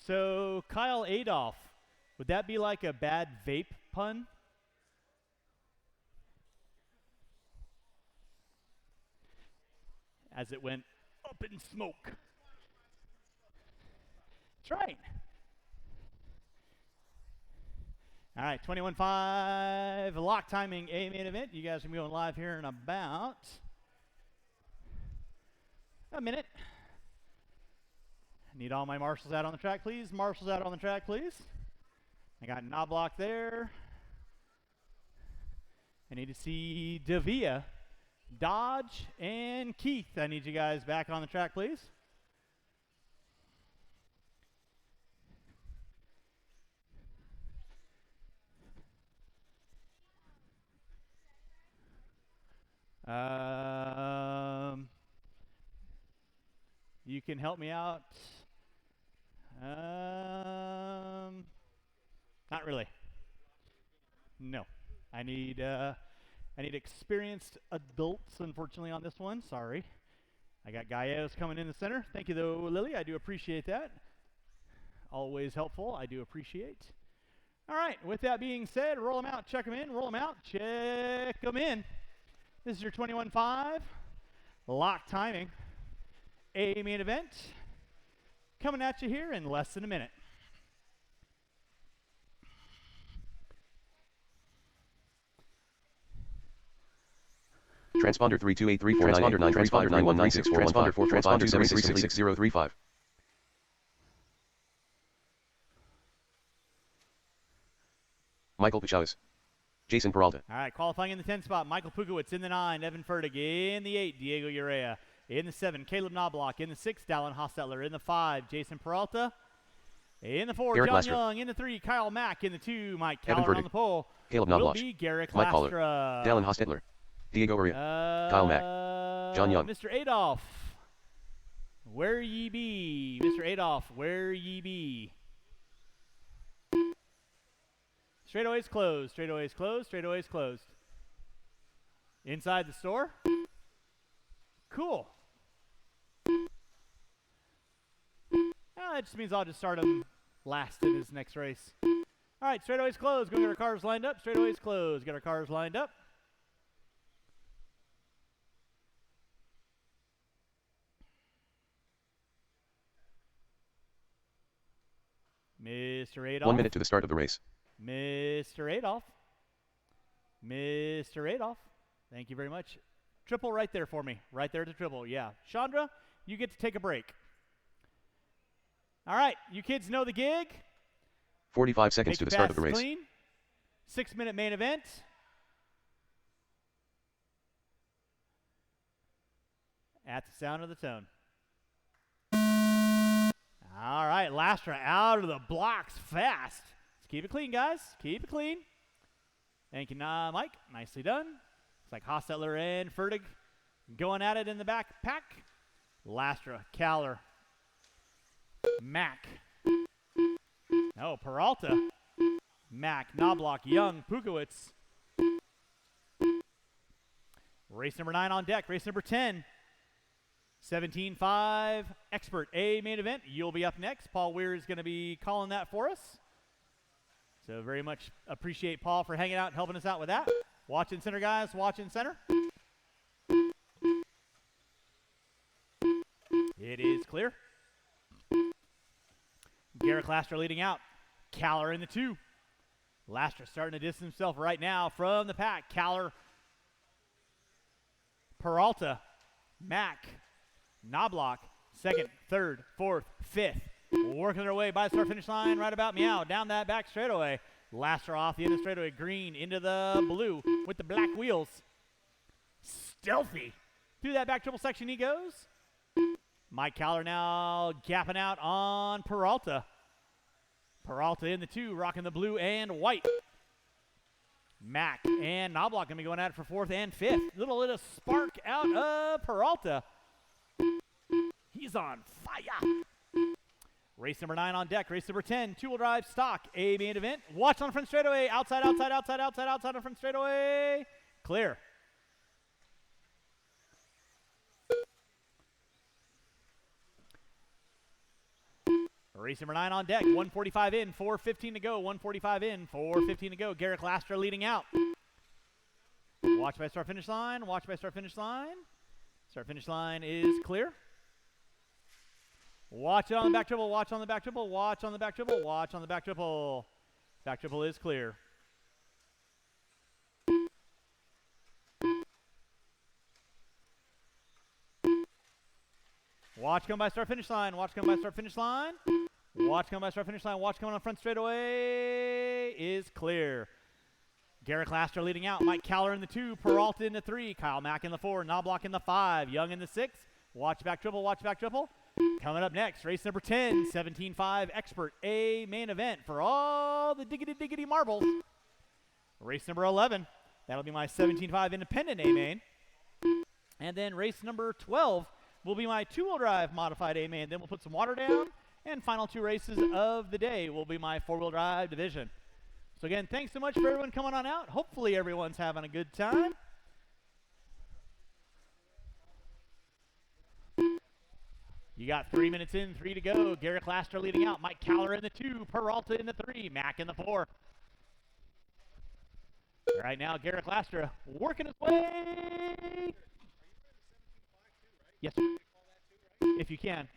So, Kyle Adolph, would that be like a bad vape pun? As it went up in smoke. That's right. All right, 21.5 lock timing A main event. You guys are going to be going live here in about a minute. Need all my marshals out on the track, please. Marshals out on the track, please. I got Knobloch there. I need to see Davia, Dodge, and Keith. I need you guys back on the track, please. You can help me out. Not really. No. I need experienced adults, unfortunately, on this one. Sorry. I got Gallegos coming in the center. Thank you, though, Lily. I do appreciate that. Always helpful. I do appreciate. All right. With that being said, roll them out, check them in, roll them out, check them in. This is your 21.5 lock timing A main event coming at you here in less than a minute. Transponder 328349, transponder 9359196, transponder 452766035. Michael Pachales. Jason Peralta. All right, qualifying in the 10 spot, Michael Pugowitz. In the 9, Evan Fertig. In the 8, Diego Urea. In the 7, Caleb Knobloch. In the 6, Dallin Hostetler. In the 5, Jason Peralta. In the 4, Garrett John Lastra. Young. In the 3, Kyle Mack. In the 2, Mike Evan Caller Fertig. on the pole. Caleb Will Knobloch. be Garrett Mike Pollard. Lastra. Dallin Hostetler. Diego Uria. Kyle Mack. John Young. Mr. Adolph. Where ye be? Mr. Adolph, where ye be? Straightaways closed, straightaways closed, straightaways closed. Inside the store? Cool. That just means I'll just start him last in his next race. All right, straightaways closed. Go get our cars lined up. Straightaways closed. Get our cars lined up. Mr. Adolph. 1 minute to the start of the race. Mr. Adolph. Mr. Adolph. Thank you very much. Triple right there for me. Right there to triple. Yeah. Chandra, you get to take a break. All right. You kids know the gig. 45 seconds Make to it the start of fast, the race. clean. 6-minute main event. At the sound of the tone. All right, Lastra out of the blocks fast. Let's keep it clean, guys. Keep it clean. Thank you, Mike. Nicely done. It's like Hostetler and Fertig going at it in the back pack. Lastra, Caller, Mack. Oh, Peralta. Mack, Knobloch, Young, Pukowitz. Race number 9 on deck. Race number 10. 17.5 Expert A main event. You'll be up next. Paul Weir is going to be calling that for us. So very much appreciate Paul for hanging out and helping us out with that. Watch in center, guys. Watch in center. It is clear. Garrett Lastra leading out. Caller in the 2. Lastra starting to distance himself right now from the pack. Caller, Peralta, Mack, Knobloch, 2nd, 3rd, 4th, 5th. Working their way by the start finish line right about meow. Down that back straightaway. Lastra off the end of the straightaway. Green into the blue with the black wheels. Stealthy. Through that back triple section he goes. Mike Caller now gapping out on Peralta. Peralta in the 2, rocking the blue and white. Mack and Knobloch going to be going at it for 4th and 5th. Little bit of spark out of Peralta. He's on fire. Race number 9 on deck. Race number 10, 2-wheel drive stock A main event. Watch on front straightaway. Outside, outside, outside, outside, outside on front straightaway. Clear. Race number 9 on deck. 145 in, 4:15 to go. 145 in, 4:15 to go. Garrett Lastra leading out. Watch by start finish line. Watch by start finish line. Start finish line is clear. Watch it on the back triple. Watch on the back triple. Watch on the back triple. Watch on the back triple. Back triple is clear. Watch come by start finish line. Watch come by start finish line. Watch come by start finish line. Watch coming on front straightaway is clear. Garrett Laster leading out. Mike Caller in the 2. Peralta in the 3. Kyle Mack in the 4. Knobloch in the 5. Young in the 6. Watch back triple. Watch back triple. Coming up next, race number 10, 17.5 Expert A main event for all the diggity marbles. Race number 11, that'll be my 17.5 Independent A main. And then race number 12 will be my 2-wheel drive modified A main. Then we'll put some water down. And final 2 races of the day will be my 4-wheel drive division. So again, thanks so much for everyone coming on out. Hopefully everyone's having a good time. You got 3 minutes in, 3 to go. Garrett Laster leading out. Mike Caller in the 2. Peralta in the 3. Mack in the 4. Right now, Garrett Laster working his way. Yes, sir. If you can.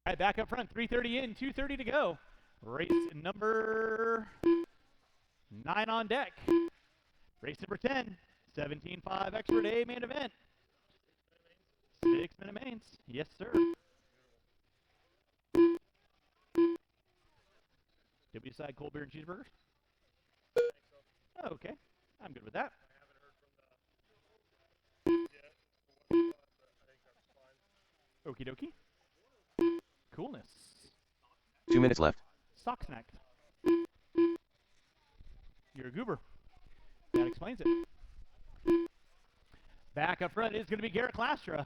All right, back up front, 3:30 in, 2:30 to go. Race number 9 on deck. Race number 10, 17.5 Expert A main event. 6-minute mains. Yes, sir. Did we decide cold beer and cheeseburgers? Oh, okay. I'm good with that. Okie dokie. Coolness. 2 minutes left. Sock snacked. You're a goober. That explains it. Back up front is going to be Garrett Laster.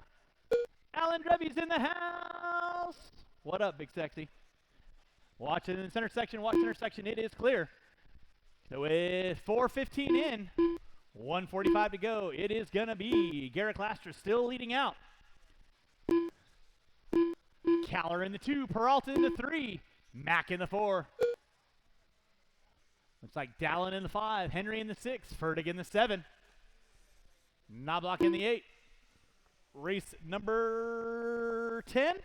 Alan Drevy's in the house. What up, Big Sexy? Watch it in the center section. Watch center section. It is clear. So with 4:15 in, 1:45 to go, it is going to be Garrett Laster still leading out. Caller in the 2, Peralta in the 3, Mack in the 4. Looks like Dallin in the 5, Henry in the 6, Fertig in the 7, Knobloch in the 8. Race number 10,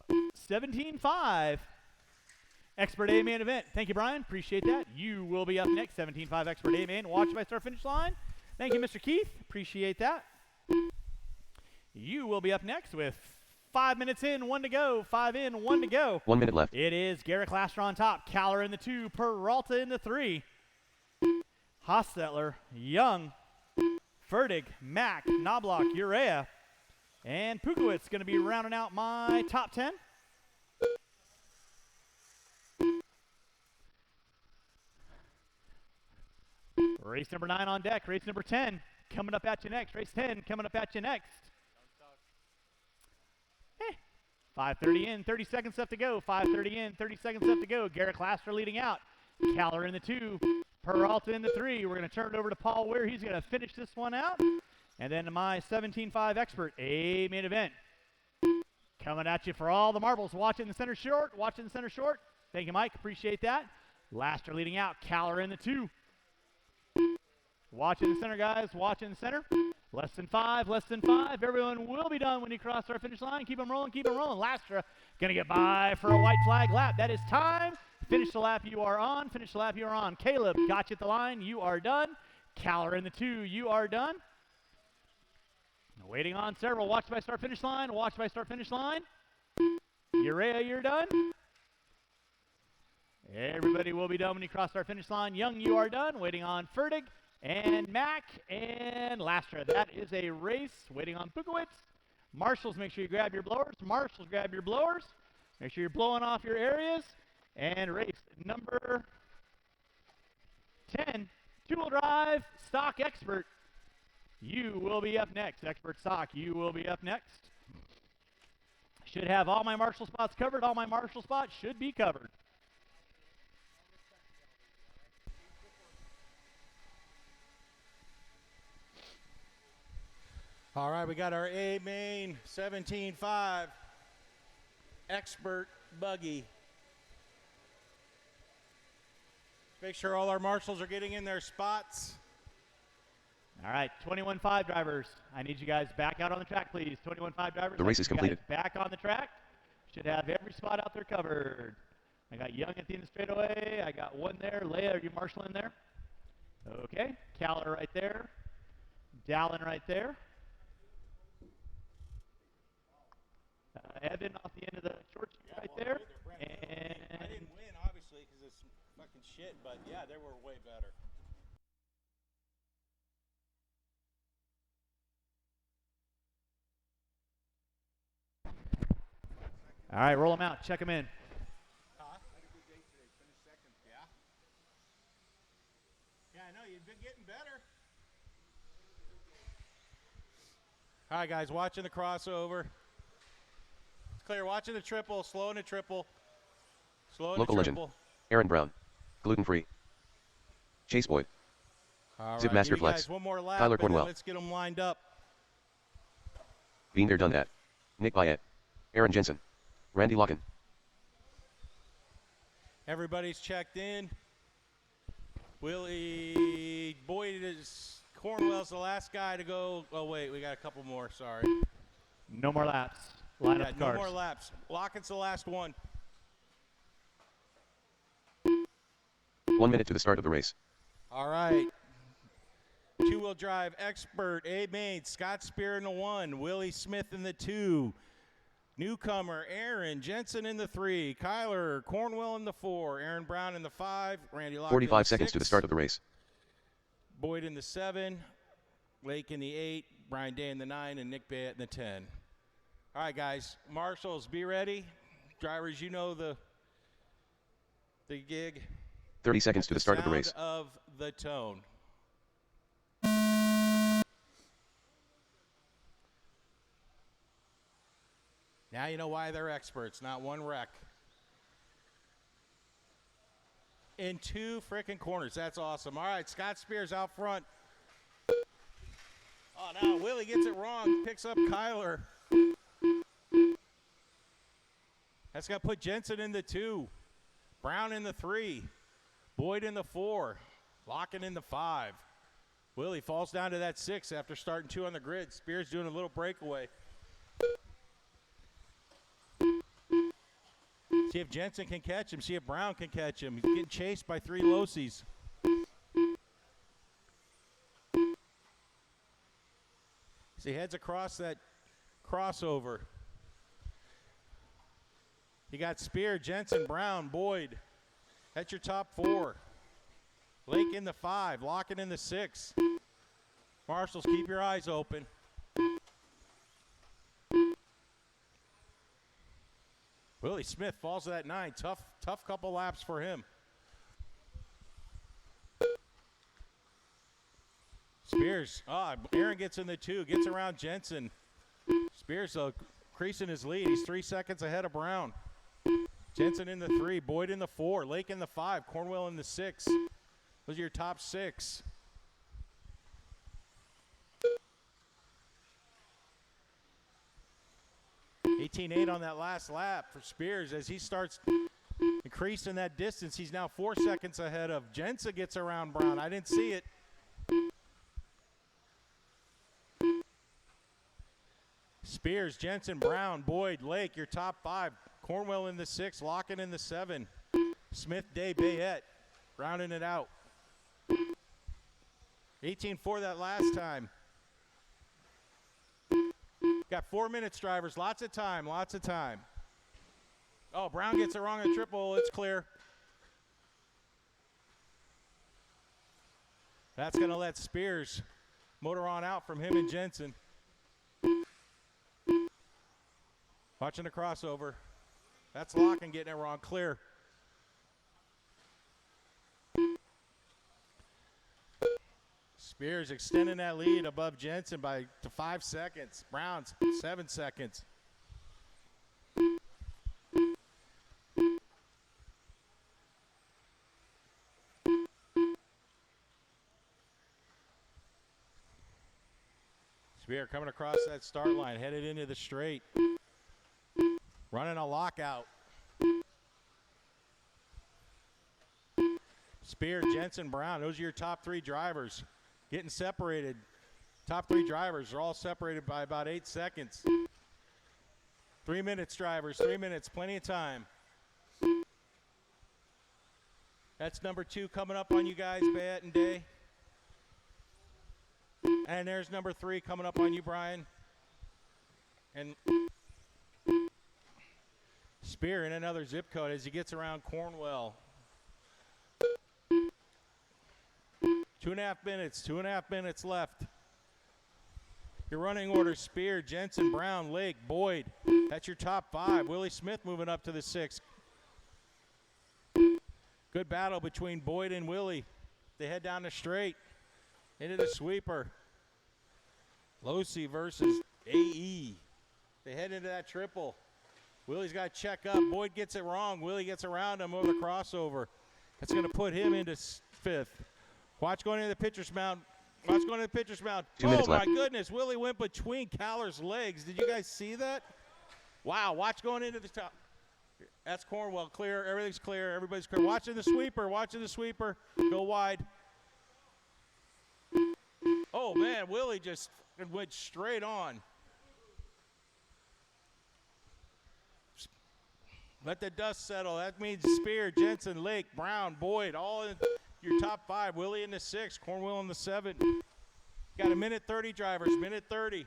17.5 Expert A main event. Thank you, Brian. Appreciate that. You will be up next, 17.5 Expert A main. Watch by start finish line. Thank you, Mr. Keith. Appreciate that. You will be up next with 5 minutes in, 1 to go. 5 in, 1 to go. 1 minute left. It is Garrett Laster on top. Caller in the 2. Peralta in the 3. Hostetler, Young, Fertig, Mack, Knobloch, Urea, and Pukowitz going to be rounding out my top 10. Race number 9 on deck. Race number 10 coming up at you next. Race 10 coming up at you next. 5:30 in, 30 seconds left to go. 5:30 in, 30 seconds left to go. Garrett Laster leading out. Caller in the 2. Peralta in the 3. We're going to turn it over to Paul Weir. He's going to finish this one out. And then my 17.5 Expert A main event. Coming at you for all the marbles. Watch it in the center short. Watch it in the center short. Thank you, Mike. Appreciate that. Laster leading out. Caller in the 2. Watch in the center, guys. Watch in the center. Less than 5, less than 5. Everyone will be done when you cross our finish line. Keep them rolling, keep them rolling. Laster going to get by for a white flag lap. That is time. Finish the lap you are on. Finish the lap you are on. Caleb, got you at the line. You are done. Caller in the 2. You are done. Waiting on several. Watch by start finish line. Watch by start finish line. Urea, you're done. Everybody will be done when you cross our finish line. Young, you are done. Waiting on Fertig and Mack and Laster. That is a race. Waiting on Pukowitz. Marshals, make sure you grab your blowers. Marshals, grab your blowers. Make sure you're blowing off your areas. And race number 10, 2-wheel drive, stock expert. You will be up next. Expert stock, you will be up next. Should have all my Marshall spots covered. All my Marshall spots should be covered. All right, we got our A main 17.5 Expert buggy. Make sure all our marshals are getting in their spots. All right, 21.5 drivers. I need you guys back out on the track, please. 21.5 drivers. The race is completed. Back on the track. Should have every spot out there covered. I got Young at the end of the straightaway. I got one there. Leia, are you marshaling there? Okay, Caller right there. Dallin right there. Evan off the end of the short street right there. And I didn't win, obviously, because it's fucking shit, but yeah, they were way better. all right, roll them out. Check them in. Yeah, I know. You've been getting better. All right, guys, watching the crossover. It's clear. Watching the triple, slowing the triple. Slowing Local the legend. triple. Aaron Brown. Gluten-free. Chase Boyd. All Zip right, Master give you Flex. guys one more lap, Tyler and then Cornwell. let's get them lined up. Been there, done that. Nick Byett. Aaron Jensen. Randy Locken. Everybody's checked in. Willie Boyd is Cornwell's the last guy to go. Oh wait, we got a couple more. Sorry. No more laps. Line Yeah, up the no cars. more laps. Lockett's the last one. 1 minute to the start of the race. All right. Two-wheel drive expert, A Main, Scott Spear in the 1, Willie Smith in the 2, newcomer Aaron Jensen in the 3, Kyler Cornwell in the 4, Aaron Brown in the 5, Randy Lockett in the 45 seconds to the 6, start of the race. Boyd in the 7, Lake in the 8, Brian Day in the 9, and Nick Bayett in the 10. All right, guys, marshals, be ready. Drivers, you know the gig. 30 seconds to the start of the race. Sound of the tone. Now you know why they're experts, not one wreck. In 2 frickin' corners. That's awesome. All right, Scott Spears out front. Oh, now Willie gets it wrong. Picks up Kyler. That's going to put Jensen in the 2. Brown in the 3. Boyd in the 4. Locken in the 5. Willie falls down to that 6 after starting 2 on the grid. Spears doing a little breakaway. See if Jensen can catch him. See if Brown can catch him. He's getting chased by 3 Losies. So he heads across that crossover. You got Spear, Jensen, Brown, Boyd. That's your top 4. Lake in the 5. Locken in the 6. Marshals, keep your eyes open. Willie Smith falls to that 9. Tough couple laps for him. Spears. Aaron gets in the 2. Gets around Jensen. Spears creasing his lead. He's 3 seconds ahead of Brown. Jensen in the 3. Boyd in the 4. Lake in the 5. Cornwell in the 6. Those are your top 6. $18.8 on that last lap for Spears as he starts increasing that distance. He's now 4 seconds ahead of Jensen. Gets around Brown. I didn't see it. Spears, Jensen, Brown, Boyd, Lake, your top 5. Cornwell in the 6, Locken in the 7. Smith, Day, Bayette, rounding it out. 18-4 that last time. Got 4 minutes, drivers. Lots of time, lots of time. Oh, Brown gets it wrong on triple. It's clear. That's going to let Spears motor on out from him and Jensen. Watching the crossover. That's Locken getting it wrong. Clear. Spears extending that lead above Jensen to 5 seconds. Brown's 7 seconds. Spear coming across that start line, headed into the straight. Running a lockout. Spear, Jensen, Brown, those are your top 3 drivers. Getting separated. Top 3 drivers are all separated by about 8 seconds. 3 minutes, drivers, 3 minutes, plenty of time. That's number 2 coming up on you guys, Bayette and Day. And there's number 3 coming up on you, Brian. And Spear in another zip code as he gets around Cornwell. 2.5 minutes, 2.5 minutes left. Your running order: Spear, Jensen, Brown, Lake, Boyd. That's your top 5. Willie Smith moving up to the 6th. Good battle between Boyd and Willie. They head down the straight into the sweeper. Losi versus AE. They head into that triple. Willie's got to check up. Boyd gets it wrong. Willie gets around him over the crossover. That's going to put him into 5th. Watch going into the pitcher's mound. Watch going into the pitcher's mound. 2 minutes Oh, my left. goodness. Willie went between Caller's legs. Did you guys see that? Wow. Watch going into the top. That's Cornwell. Clear. Everything's clear. Everybody's clear. Watching the sweeper. Watching the sweeper. Go wide. Oh, man. Willie just went straight on. Let the dust settle. That means Spear, Jensen, Lake, Brown, Boyd, all in your top 5. Willie in the 6, Cornwell in the 7. Got a minute 30, drivers. Minute 30.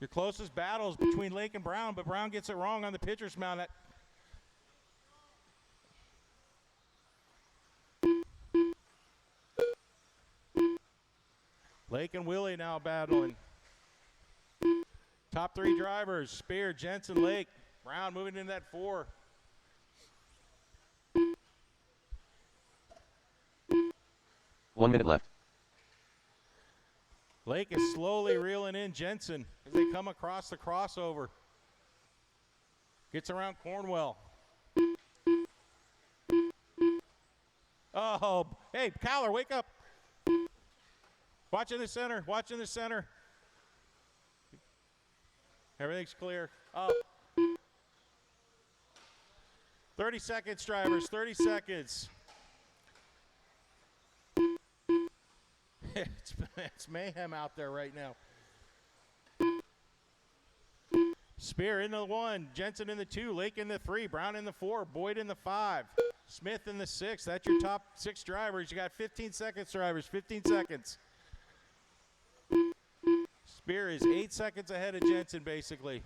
Your closest battles between Lake and Brown, but Brown gets it wrong on the pitcher's mound. Lake and Willie now battling. Top 3 drivers: Spear, Jensen, Lake. Brown moving into that 4. One minute left. Lake is slowly reeling in Jensen as they come across the crossover. Gets around Cornwell. Oh, hey, Caller, wake up. Watch in the center. Watch in the center. Everything's clear. Up. 30 seconds, drivers. 30 seconds. It's mayhem out there right now. Spear in the 1, Jensen in the 2, Lake in the 3, Brown in the 4, Boyd in the 5, Smith in the 6. That's your top 6 drivers. You got 15 seconds, drivers. 15 seconds. Spear is 8 seconds ahead of Jensen, basically.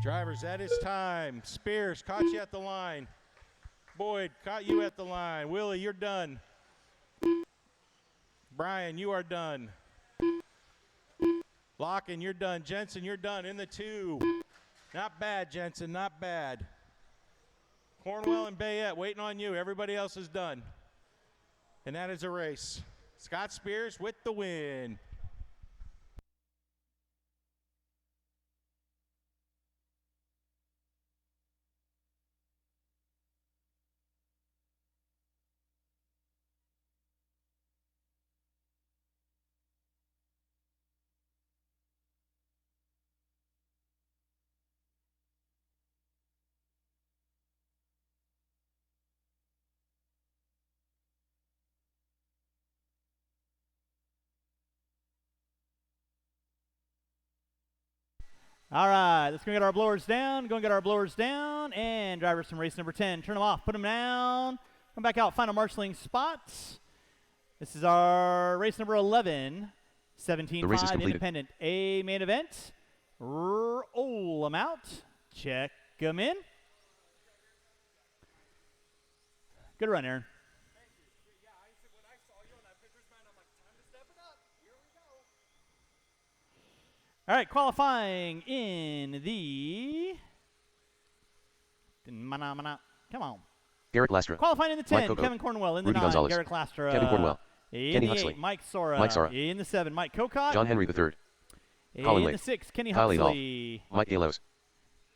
Drivers, that is time. Spears caught you at the line. Boyd caught you at the line. Willie, you're done. Brian, you are done. Locken, you're done. Jensen, you're done in the 2. Not bad, Jensen, not bad. Cornwell and Bayette waiting on you. Everybody else is done. And that is a race. Scott Spears with the win. All right, let's go get our blowers down. Go and get our blowers down. And drivers from race number 10, turn them off, put them down. Come back out, final marshaling spots. This is our race number 11, The race is 17.5 completed. independent A main event. Roll them out. Check them in. Good run, Aaron. All right, qualifying in the... Come on. Garrett Lastra. Qualifying in the Mike 10, Coco. Kevin Cornwell. In the Rudy 9, Gonzalez. Garrett Clastra. Kevin Cornwell. In Kenny the Huxley. 8, Mike Sora. Mike Sora. In the 7, Mike Kokot. John Henry III. In Colin the Lake. 6, Kenny Kylie Hall. Huxley. Mike Galos.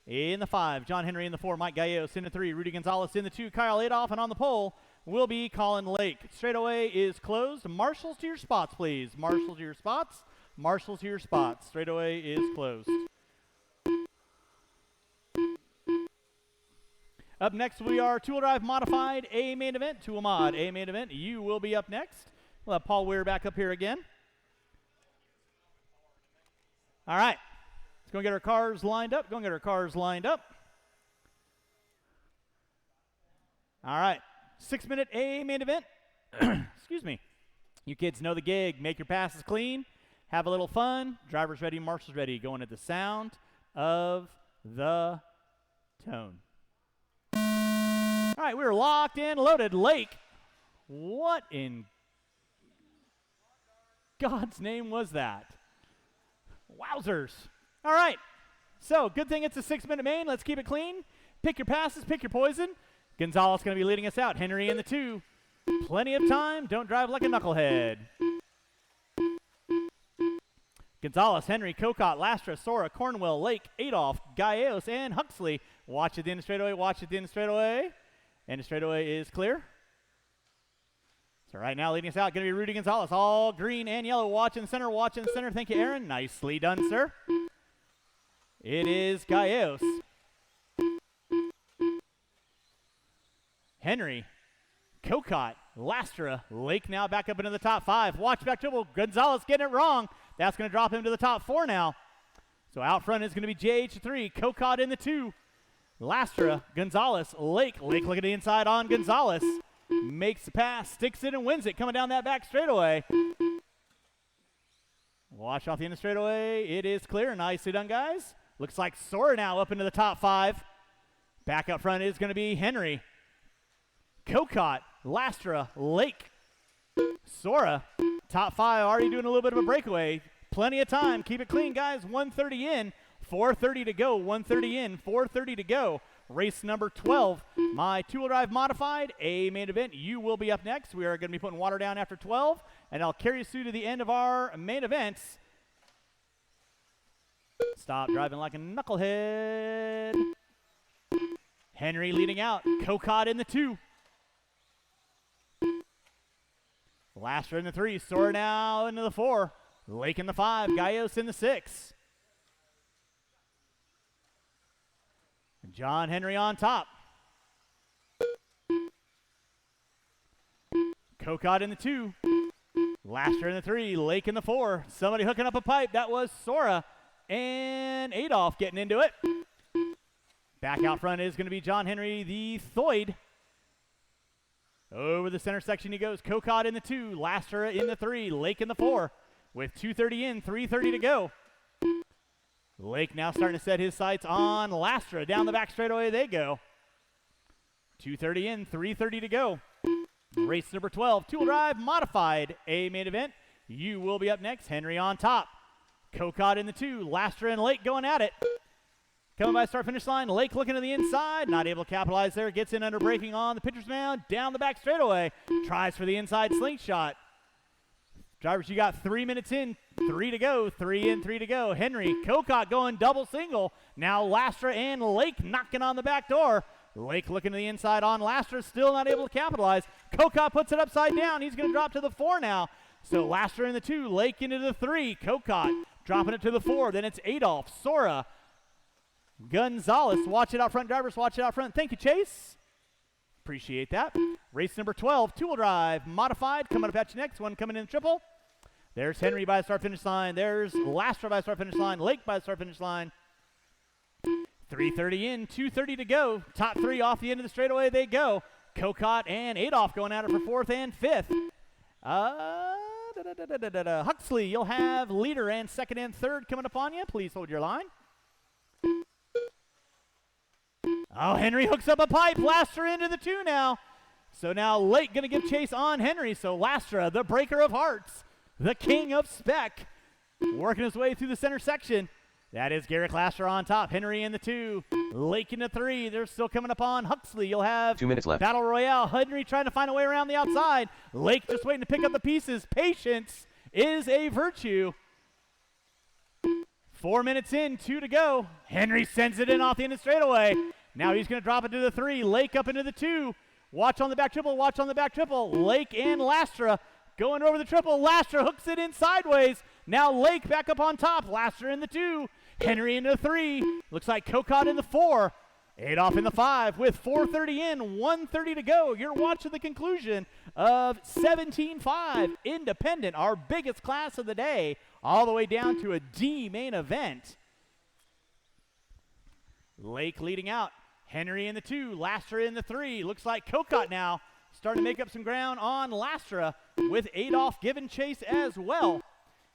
In the 5, John Henry. In the 4, Mike Gallegos. In the 3, Rudy Gonzalez. In the 2, Kyle Adolph. And on the pole will be Colin Lake. Straightaway is closed. Marshals to your spots, please. Marshals to your spots. Marshals to your spots. Straightaway is closed. Up next, we are two-wheel drive modified A main event. Two-wheel mod A main event. You will be up next. We'll have Paul Weir back up here again. All right. Let's go and get our cars lined up. Go and get our cars lined up. All right. 6-minute A main event. Excuse me. You kids know the gig. Make your passes clean. Have a little fun. Drivers ready, marshals ready. Going at the sound of the tone. All right, we're locked and loaded. Lake. What in God's name was that? Wowzers. All right. So, good thing it's a 6-minute main. Let's keep it clean. Pick your passes, pick your poison. Gonzalez going to be leading us out. Henry in the 2. Plenty of time. Don't drive like a knucklehead. Gonzalez, Henry, Kokot, Lastra, Sora, Cornwell, Lake, Adolph, Gallegos, and Huxley. Watch at the end of straightaway. Watch at the end of straightaway. End of straightaway is clear. So right now leading us out, going to be Rudy Gonzalez. All green and yellow. Watch in the center. Watch in the center. Thank you, Aaron. Nicely done, sir. It is Gallegos. Henry, Kokot, Lastra, Lake now back up into the top 5. Watch back triple. Gonzalez getting it wrong. That's going to drop him to the top 4 now. So out front is going to be JH3. Kokot in the 2. Lastra, Gonzalez, Lake. Lake looking at the inside on Gonzalez. Makes the pass, sticks it, and wins it. Coming down that back straightaway. Watch off the end of straightaway. It is clear. Nicely done, guys. Looks like Sora now up into the top 5. Back up front is going to be Henry. Kokot, Lastra, Lake, Sora, top 5 already doing a little bit of a breakaway. Plenty of time. Keep it clean, guys. 1:30 in, 4:30 to go. 1:30 in, 4:30 to go. Race number 12, my two-wheel drive modified, A main event. You will be up next. We are going to be putting water down after 12, and I'll carry us through to the end of our main events. Stop driving like a knucklehead. Henry leading out. Kokot in the 2. Lastra in the 3. Sora now into the 4. Lake in the 5. Gallegos in the 6. John Henry on top. Kokot in the 2. Lastra in the 3. Lake in the 4. Somebody hooking up a pipe. That was Sora. And Adolph getting into it. Back out front is going to be John Henry the Thoid. Over the center section he goes. Kokot in the 2. Lastra in the 3. Lake in the 4. With 2:30 in, 3:30 to go. Lake now starting to set his sights on Lastra. Down the back straightaway they go. 2:30 in, 3:30 to go. Race number 12, two-wheel drive modified A main event. You will be up next. Henry on top. Kokot in the 2. Lastra and Lake going at it. Coming by start-finish line. Lake looking to the inside. Not able to capitalize there. Gets in under braking on the pitcher's mound. Down the back straightaway. Tries for the inside slingshot. Drivers, you got 3 minutes in. 3 to go. 3 in, 3 to go. Henry, Kokot going double single. Now Lastra and Lake knocking on the back door. Lake looking to the inside on Lastra. Still not able to capitalize. Kokot puts it upside down. He's going to drop to the 4 now. So Lastra in the 2. Lake into the 3. Kokot dropping it to the 4. Then it's Adolph, Sora, Gonzalez. Watch it out front, drivers. Watch it out front. Thank you, Chase. Appreciate that. Race number 12, two-wheel drive modified. Coming up at you next. One coming in triple. There's Henry by the start-finish line. There's Lastra by the start-finish line. Lake by the start-finish line. 3:30 in, 2:30 to go. Top 3 off the end of the straightaway they go. Kokot and Adolph going at it for 4th and 5th. Huxley, you'll have leader and 2nd and 3rd coming upon you. Please hold your line. Oh, Henry hooks up a pipe. Lastra into the 2 now. So now Lake going to give chase on Henry. So Lastra, the breaker of hearts, the king of spec, working his way through the center section. That is Garrett Lastra on top. Henry in the 2. Lake in the 3. They're still coming up on Huxley. You'll have 2 minutes left. Battle Royale. Henry trying to find a way around the outside. Lake just waiting to pick up the pieces. Patience is a virtue. 4 minutes in, 2 to go. Henry sends it in off the end of straightaway. Now he's going to drop it to the 3. Lake up into the 2. Watch on the back triple. Watch on the back triple. Lake and Lastra going over the triple. Lastra hooks it in sideways. Now Lake back up on top. Lastra in the 2. Henry in the 3. Looks like Kokot in the 4. Adolph in the 5 with 4:30 in, 1:30 to go. You're watching the conclusion of 17.5 Independent, our biggest class of the day, all the way down to a D main event. Lake leading out. Henry in the 2, Lastra in the 3. Looks like Kokot now starting to make up some ground on Lastra with Adolph giving chase as well.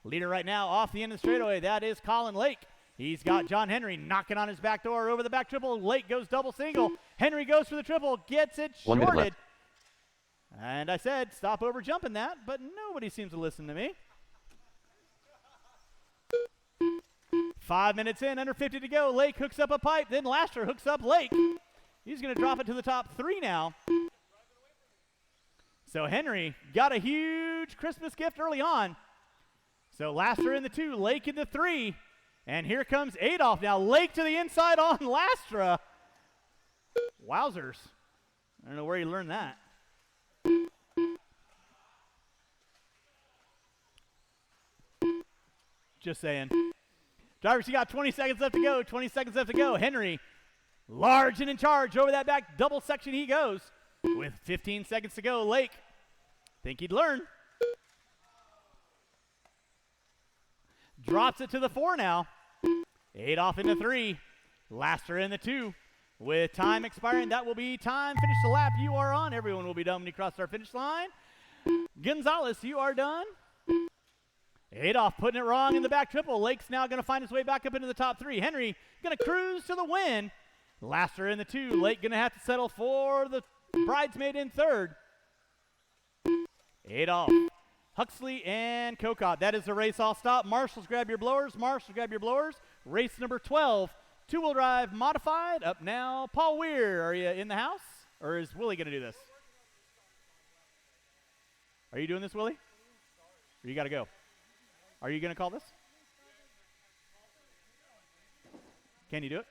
Leader right now off the end of the straightaway, that is Colin Lake. He's got John Henry knocking on his back door over the back triple. Lake goes double single. Henry goes for the triple, gets it 1 minute shorted. left. And I said stop over jumping that, but nobody seems to listen to me. 5 minutes in, under 50 to go. Lake hooks up a pipe, then Lastra hooks up Lake. He's going to drop it to the top 3 now. So Henry got a huge Christmas gift early on. So Lastra in the 2, Lake in the 3. And here comes Adolph now. Lake to the inside on Lastra. Wowzers. I don't know where he learned that. Just saying. Drivers, you got 20 seconds left to go. 20 seconds left to go. Henry, large and in charge. Over that back double section he goes. With 15 seconds to go, Lake, think he'd learn. Drops it to the 4 now. Adolph in the 3. Lastra in the 2. With time expiring, that will be time. Finish the lap you are on. Everyone will be done when you cross our finish line. Gonzalez, you are done. Adolph putting it wrong in the back triple. Lake's now going to find his way back up into the top 3. Henry going to cruise to the win. Lastra in the 2. Lake going to have to settle for the bridesmaid in 3rd. Adolph, Huxley, and Kokot. That is the race all stop. Marshals, grab your blowers. Marshals, grab your blowers. Race number 12, two-wheel drive modified. Up now, Paul Weir. Are you in the house? Or is Willie going to do this? Are you doing this, Willie? Or you got to go? Are you going to call this? Can you do it?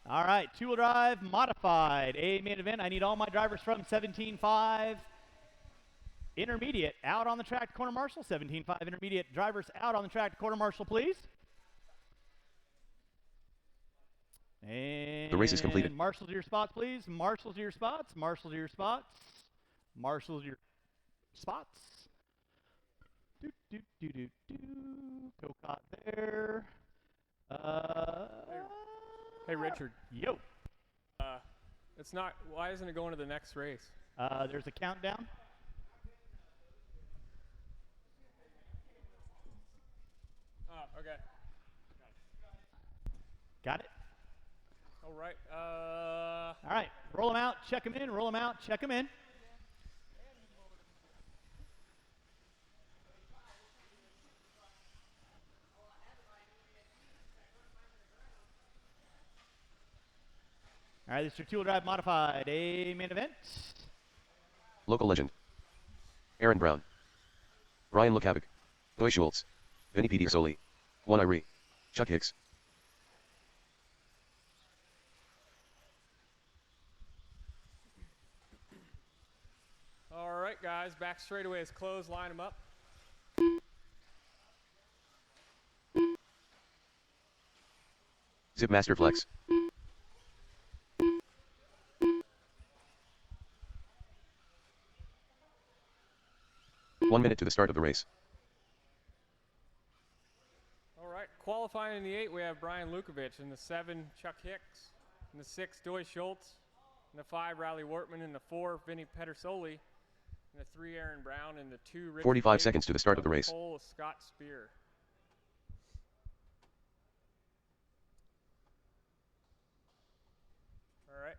All right, two-wheel drive modified. A main event. I need all my drivers from 17.5 intermediate out on the track to corner marshal. 17.5 intermediate drivers out on the track to corner marshal, please. And The race is completed. Marshals to your spots, please. Marshals to your spots. Marshals to your spots. Marshals to your spots. Do do do do do. Kokot there. Hey, Richard. Yo. It's not. Why isn't it going to the next race? There's a countdown. Oh, okay. Got it. All right. All right. Roll them out. Check them in. Roll them out. Check them in. All right, this is your two-wheel drive modified. A main event. Local legend. Aaron Brown. Ryan Lukavik. Boy Schultz. Vinny Pediasoli. Juan Irie. Chuck Hicks. All right, guys. Back straightaway is closed. Line them up. Zip Master Flex. One minute to the start of the race. All right. Qualifying in the 8, we have Brian Lukovic. In the 7, Chuck Hicks. In the 6, Doy Schultz. In the 5, Riley Wortman. In the 4, Vinny Pedersoli. In the 3, Aaron Brown. In the 2, Richard 45 Davis. seconds to the start of the race. Pole, Scott Spear. All right.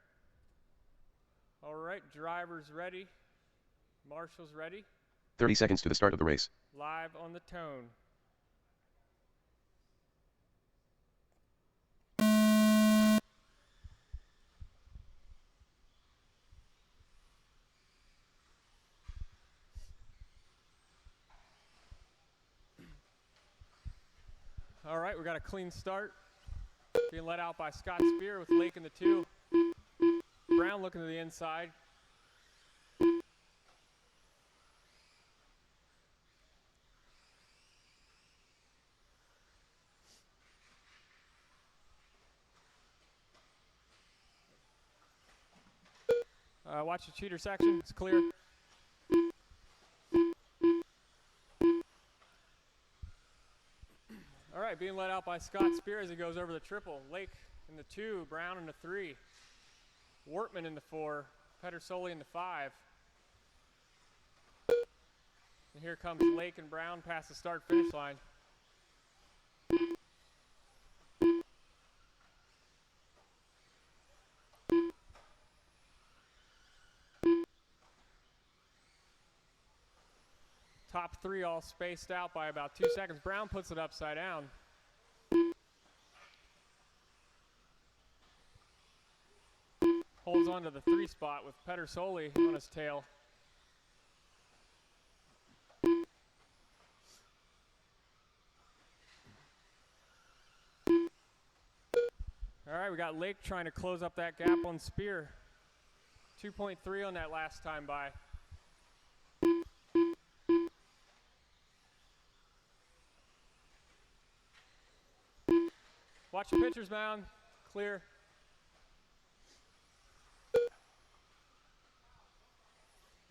All right. Drivers ready. Marshals ready. 30 seconds to the start of the race. Live on the tone. All right, we got a clean start. Being led out by Scott Spear with Lake in the 2. Brown looking to the inside. Watch the cheater section. It's clear. right, being led out by Scott Spear as he goes over the triple. Lake in the 2, Brown in the 3, Wortman in the 4, Pedersoli in the 5. And here comes Lake and Brown past the start-finish line. Top 3 all spaced out by about 2 seconds. Brown puts it upside down. Holds on to the 3 spot with Pedersoli on his tail. All right, we got Lake trying to close up that gap on Spear. 2.3 on that last time by. Watch your pitcher's mound. Clear.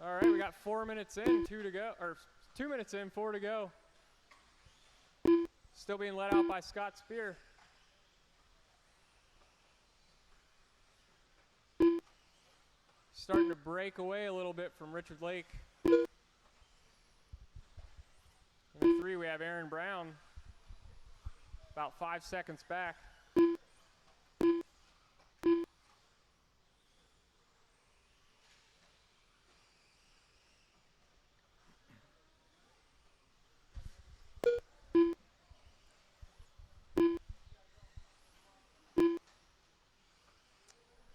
All right, we got 4 minutes in, 2 to go, or 2 minutes in, 4 to go. Still being led out by Scott Spear. Starting to break away a little bit from Richard Lake. In the 3, we have Aaron Brown. About 5 seconds back.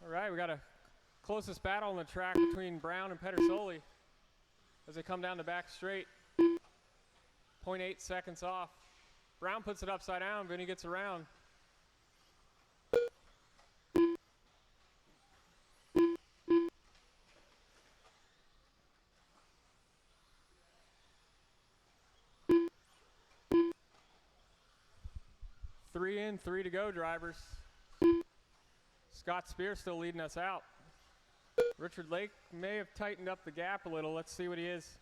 All right, we got a closest battle on the track between Brown and Pedersoli as they come down the back straight. 0.8 seconds off. Brown puts it upside down, Vinny gets around. Three in, 3 to go, drivers. Scott Spear still leading us out. Richard Lake may have tightened up the gap a little. Let's see what he is.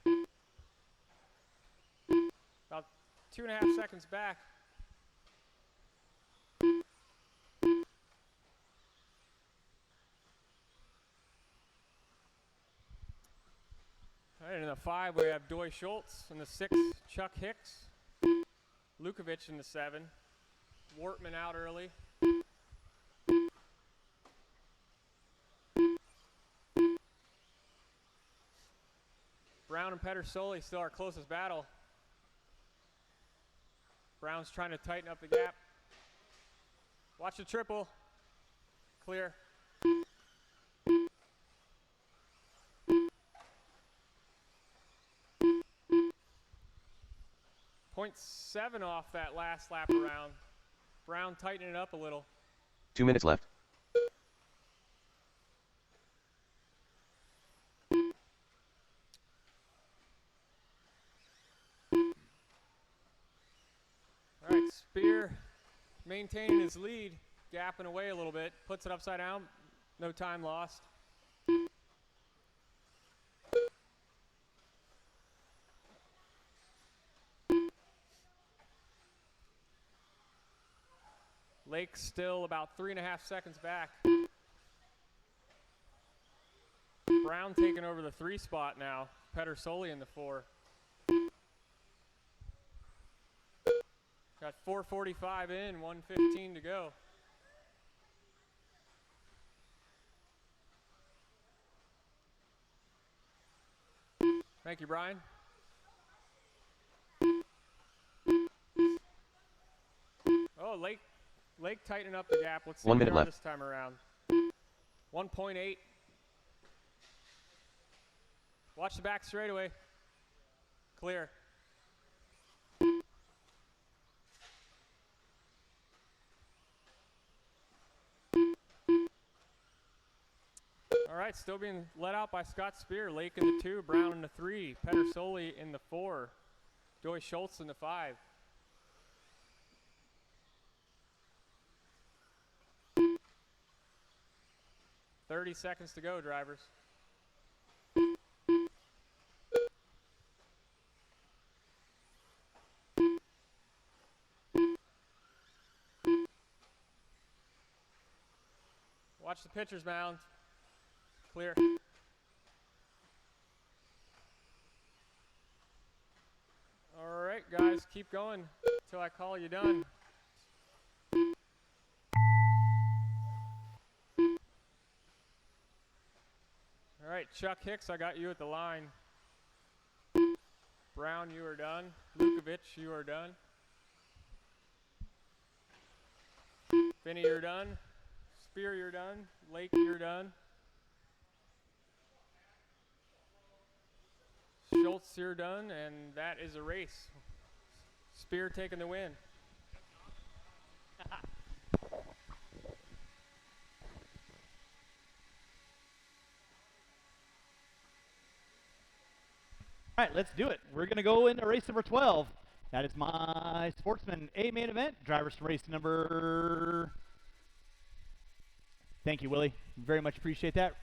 About 2.5 seconds back. All right, in the 5, we have Doy Schultz. In the 6, Chuck Hicks. Lukovic in the 7. Wortman out early. Brown and Pedersoli still our closest battle. Brown's trying to tighten up the gap. Watch the triple. Clear. .7 off that last lap around. Brown tightening it up a little. 2 minutes left. All right, Spear maintaining his lead, gapping away a little bit, puts it upside down, no time lost. Lake still about 3.5 seconds back. Brown taking over the 3 spot now. Pedersoli in the 4. Got 4:45 in, 1:15 to go. Thank you, Brian. Oh, Lake tightening up the gap. Let's see 1 what minute they are left. this time around. 1.8. Watch the back straightaway. Clear. All right, still being let out by Scott Spear. Lake in the 2, Brown in the 3, Pedersoli in the 4, Doy Schultz in the 5. $30 seconds to go, drivers. Watch the pitcher's mound. Clear. All right, guys, keep going until I call you done. All right, Chuck Hicks, I got you at the line. Brown, you are done. Lukovic, you are done. Vinny, you're done. Spear, you're done. Lake, you're done. Schultz, you're done, and that is a race. Spear taking the win. All right, let's do it. We're going to go into race number 12. That is my Sportsman A main event. Drivers to race number... Thank you, Willie. Very much appreciate that.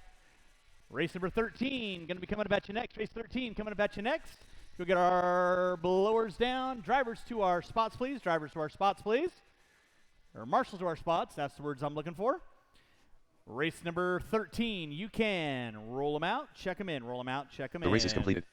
Race number 13, going to be coming about you next. Race 13 coming about you next. We'll get our blowers down. Drivers to our spots, please. Drivers to our spots, please. Or marshals to our spots. That's the words I'm looking for. Race number 13, you can roll them out, check them in, roll them out, check them in. The race is completed.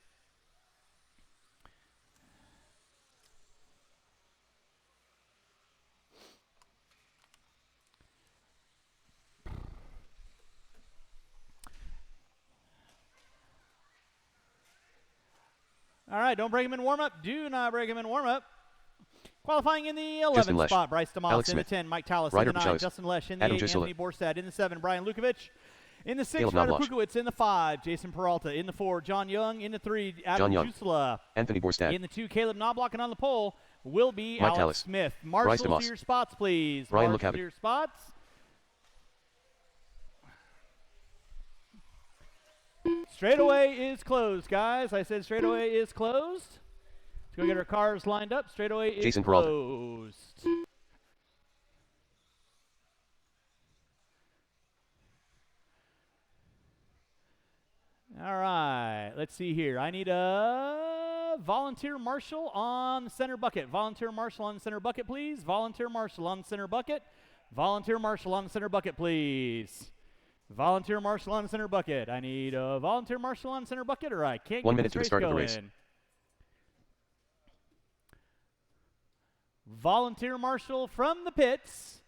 All right, don't break him in warm-up. Do not break him in warm-up. Qualifying in the 11th Justin Lesh, spot, Bryce DeMoss. Alex In the Smith, 10, Mike Tallis. Ryder In the 9, Chavez, Justin Lesh. In the Adam 8, Gisela. Anthony Borstad. In the 7, Brian Lukovic. In the 6, Caleb Ryder Knobloch. Kukowitz. In the 5, Jason Peralta. In the 4, John Young. In the 3, John Adam Young. Jusela. Anthony Borstad. In the 2, Caleb Knobloch. And on the pole will be Mike Alex Tallis. Smith. Bryce Marshals DeMoss. to your spots, please. Ryan Marshals LeCavic. to your spots. Straightaway is closed, guys. I said straightaway is closed. Let's go get our cars lined up. Straightaway is Jason Peralta. closed. All right, let's see here. I need a volunteer marshal on the center bucket. Volunteer marshal on the center bucket, please. Volunteer marshal on the center bucket. Volunteer marshal on the center bucket, please. Volunteer marshal on the center bucket. I need a volunteer marshal on the center bucket, or I can't 1 get minute this to the race start of the going. race. Volunteer marshal from the pits.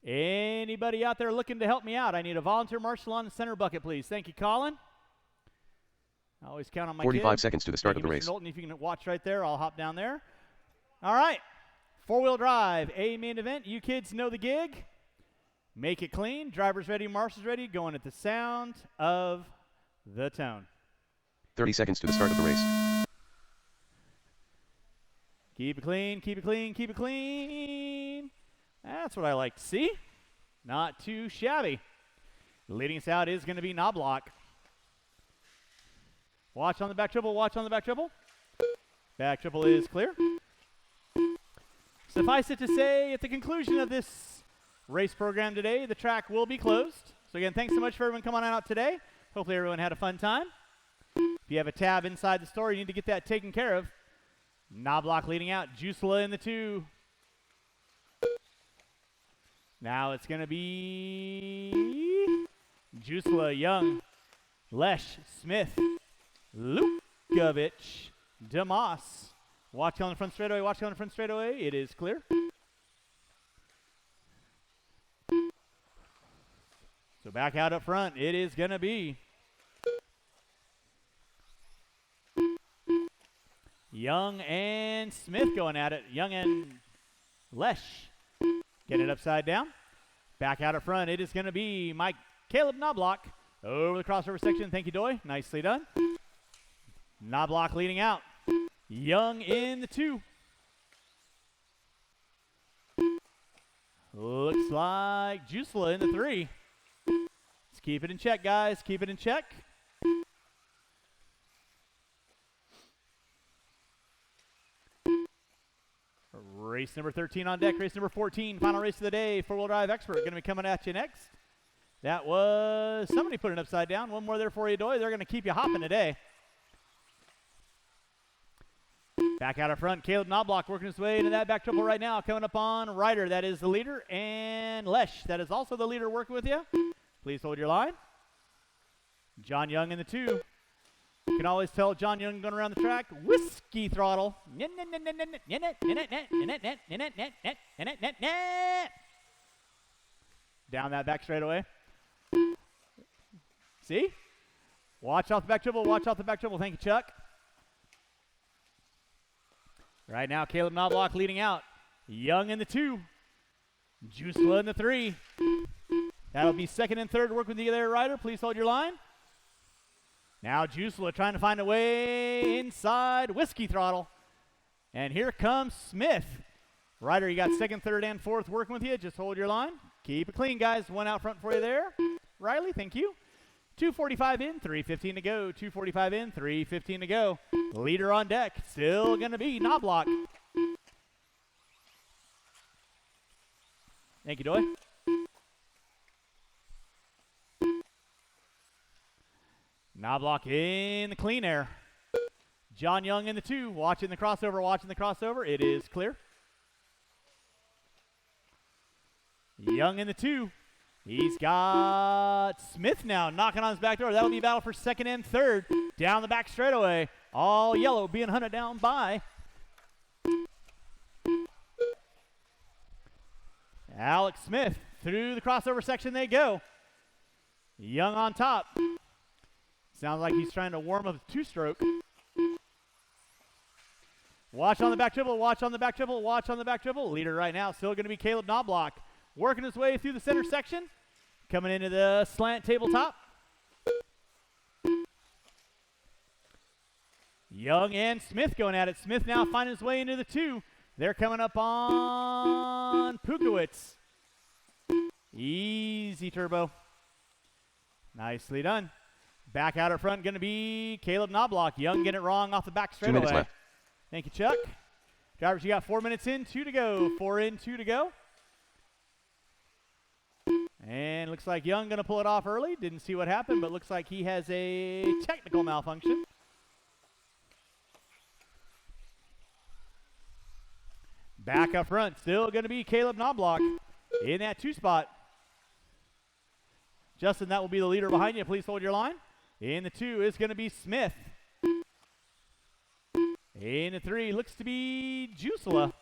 Anybody out there looking to help me out? I need a volunteer marshal on the center bucket, please. Thank you, Colin. I always count on my 45 kid. seconds to the start Thank of the you, Mr. race. Knowlton, if you can watch right there, I'll hop down there. All right. Four-wheel drive, A main event. You kids know the gig. Make it clean. Drivers ready, marshals ready. Going at the sound of the tone. 30 seconds to the start of the race. Keep it clean, keep it clean, keep it clean. That's what I like to see. Not too shabby. Leading us out is going to be Knobloch. Watch on the back triple, watch on the back triple. Back triple is clear. Suffice it to say, at the conclusion of this race program today, the track will be closed. So again, thanks so much for everyone coming on out today. Hopefully everyone had a fun time. If you have a tab inside the store, you need to get that taken care of. Knobloch leading out, Jusela in the 2. Now it's going to be Jusela, Young, Lesh, Smith, Lukovic, DeMoss. Watch on the front straightaway, watch on the front straightaway. It is clear. So back out up front, it is going to be Young and Smith going at it. Young and Lesh getting it upside down. Back out up front, it is going to be Caleb Knobloch over the crossover section. Thank you, Doy. Nicely done. Knobloch leading out. Young in the 2. Looks like Jusela in the 3. Let's keep it in check, guys. Keep it in check. Race number 13 on deck. Race number 14. Final race of the day. Four-wheel drive expert going to be coming at you next. That was somebody put it upside down. One more there for you, Doy. They're going to keep you hopping today. Back out up front, Caleb Knobloch working his way into that back triple right now. Coming up on Ryder, that is the leader, and Lesh, that is also the leader working with you. Please hold your line. John Young in the 2. You can always tell John Young going around the track. Whiskey Throttle. Down that back straightaway. See? Watch off the back triple. Watch off the back triple. Thank you, Chuck. Right now, Caleb Knobloch leading out. Young in the 2. Jusela in the 3. That'll be second and third. Work with you there, Ryder. Please hold your line. Now Jusela trying to find a way inside Whiskey Throttle. And here comes Smith. Ryder, you got second, third, and fourth working with you. Just hold your line. Keep it clean, guys. One out front for you there. Riley, thank you. 2:45 in, 3:15 to go. 2:45 in, 3:15 to go. Leader on deck. Still going to be Knobloch. Thank you, Doy. Knobloch in the clean air. John Young in the 2. Watching the crossover, watching the crossover. It is clear. Young in the 2. He's got Smith now knocking on his back door. That'll be a battle for second and third. Down the back straightaway. All yellow being hunted down by Alex Smith. Through the crossover section they go. Young on top. Sounds like he's trying to warm up a 2-stroke. Watch on the back triple, watch on the back triple, watch on the back triple. Leader right now still going to be Caleb Knobloch. Working his way through the center section. Coming into the slant tabletop. Young and Smith going at it. Smith now finding his way into the 2. They're coming up on Pukowitz. Easy turbo. Nicely done. Back out at front going to be Caleb Knobloch. Young getting it wrong off the back 2 minutes straightaway. left. Thank you, Chuck. Drivers, you got 4 minutes in, 2 to go. 4 in, 2 to go. And looks like Young going to pull it off early. Didn't see what happened, but looks like he has a technical malfunction. Back up front, still going to be Caleb Knobloch in that 2 spot. Justin, that will be the leader behind you. Please hold your line. In the 2 is going to be Smith. In the 3 looks to be Jusela.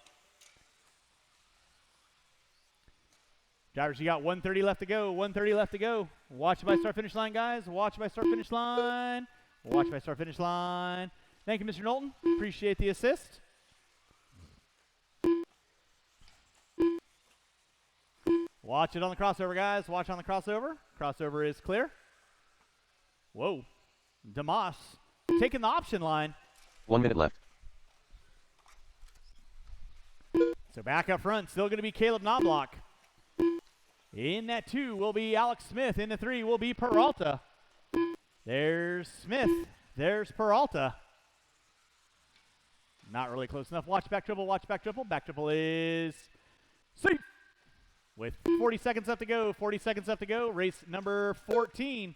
Drivers, you got 1:30 left to go. 1:30 left to go. Watch by start finish line, guys. Watch by start finish line. Watch by start finish line. Thank you, Mr. Knowlton. Appreciate the assist. Watch it on the crossover, guys. Watch on the crossover. Crossover is clear. Whoa. DeMoss taking the option line. 1 minute left. So back up front, still going to be Caleb Knobloch. In that 2 will be Alex Smith. In the 3 will be Peralta. There's Smith. There's Peralta. Not really close enough. Watch back triple. Watch back triple. Back triple is safe. With 40 seconds left to go. 40 seconds left to go. Race number 14.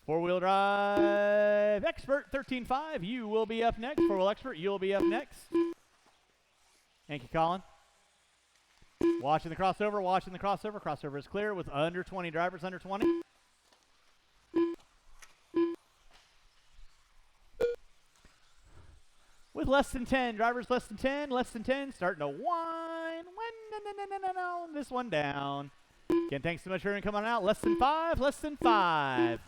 Four-wheel drive expert 13.5. You will be up next. Four-wheel expert, you'll be up next. Thank you, Colin. Watching the crossover, watching the crossover. Crossover is clear with under 20 drivers, under 20. With less than 10 drivers, less than 10, starting to whine. This one down. Again, thanks so much for coming out. Less than 5, less than 5.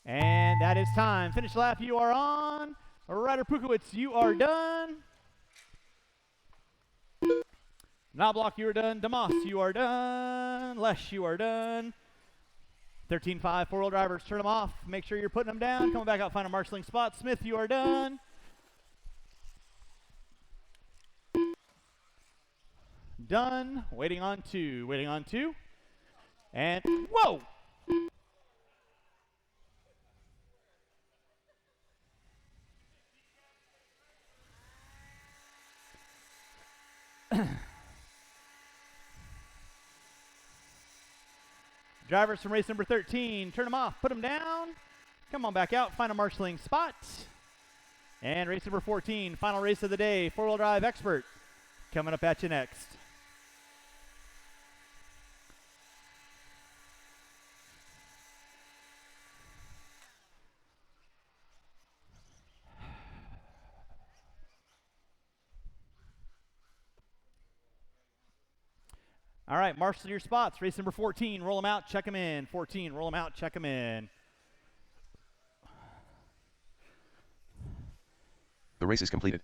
And that is time. Finish lap, you are on. Ryder Pukowitz, you are done. Knobloch, you are done. DeMoss, you are done. Lesh, you are done. 13.5 four-wheel drivers, turn them off. Make sure you're putting them down. Coming back out, find a marshalling spot. Smith, you are done. Done. Waiting on 2. Waiting on 2. And whoa! Drivers from race number 13, turn them off, put them down. Come on back out, find a marshalling spot. And race number 14, final race of the day, four-wheel drive expert, coming up at you next. All right, marshal your spots. Race number 14, roll them out, check them in. 14, roll them out, check them in. The race is completed.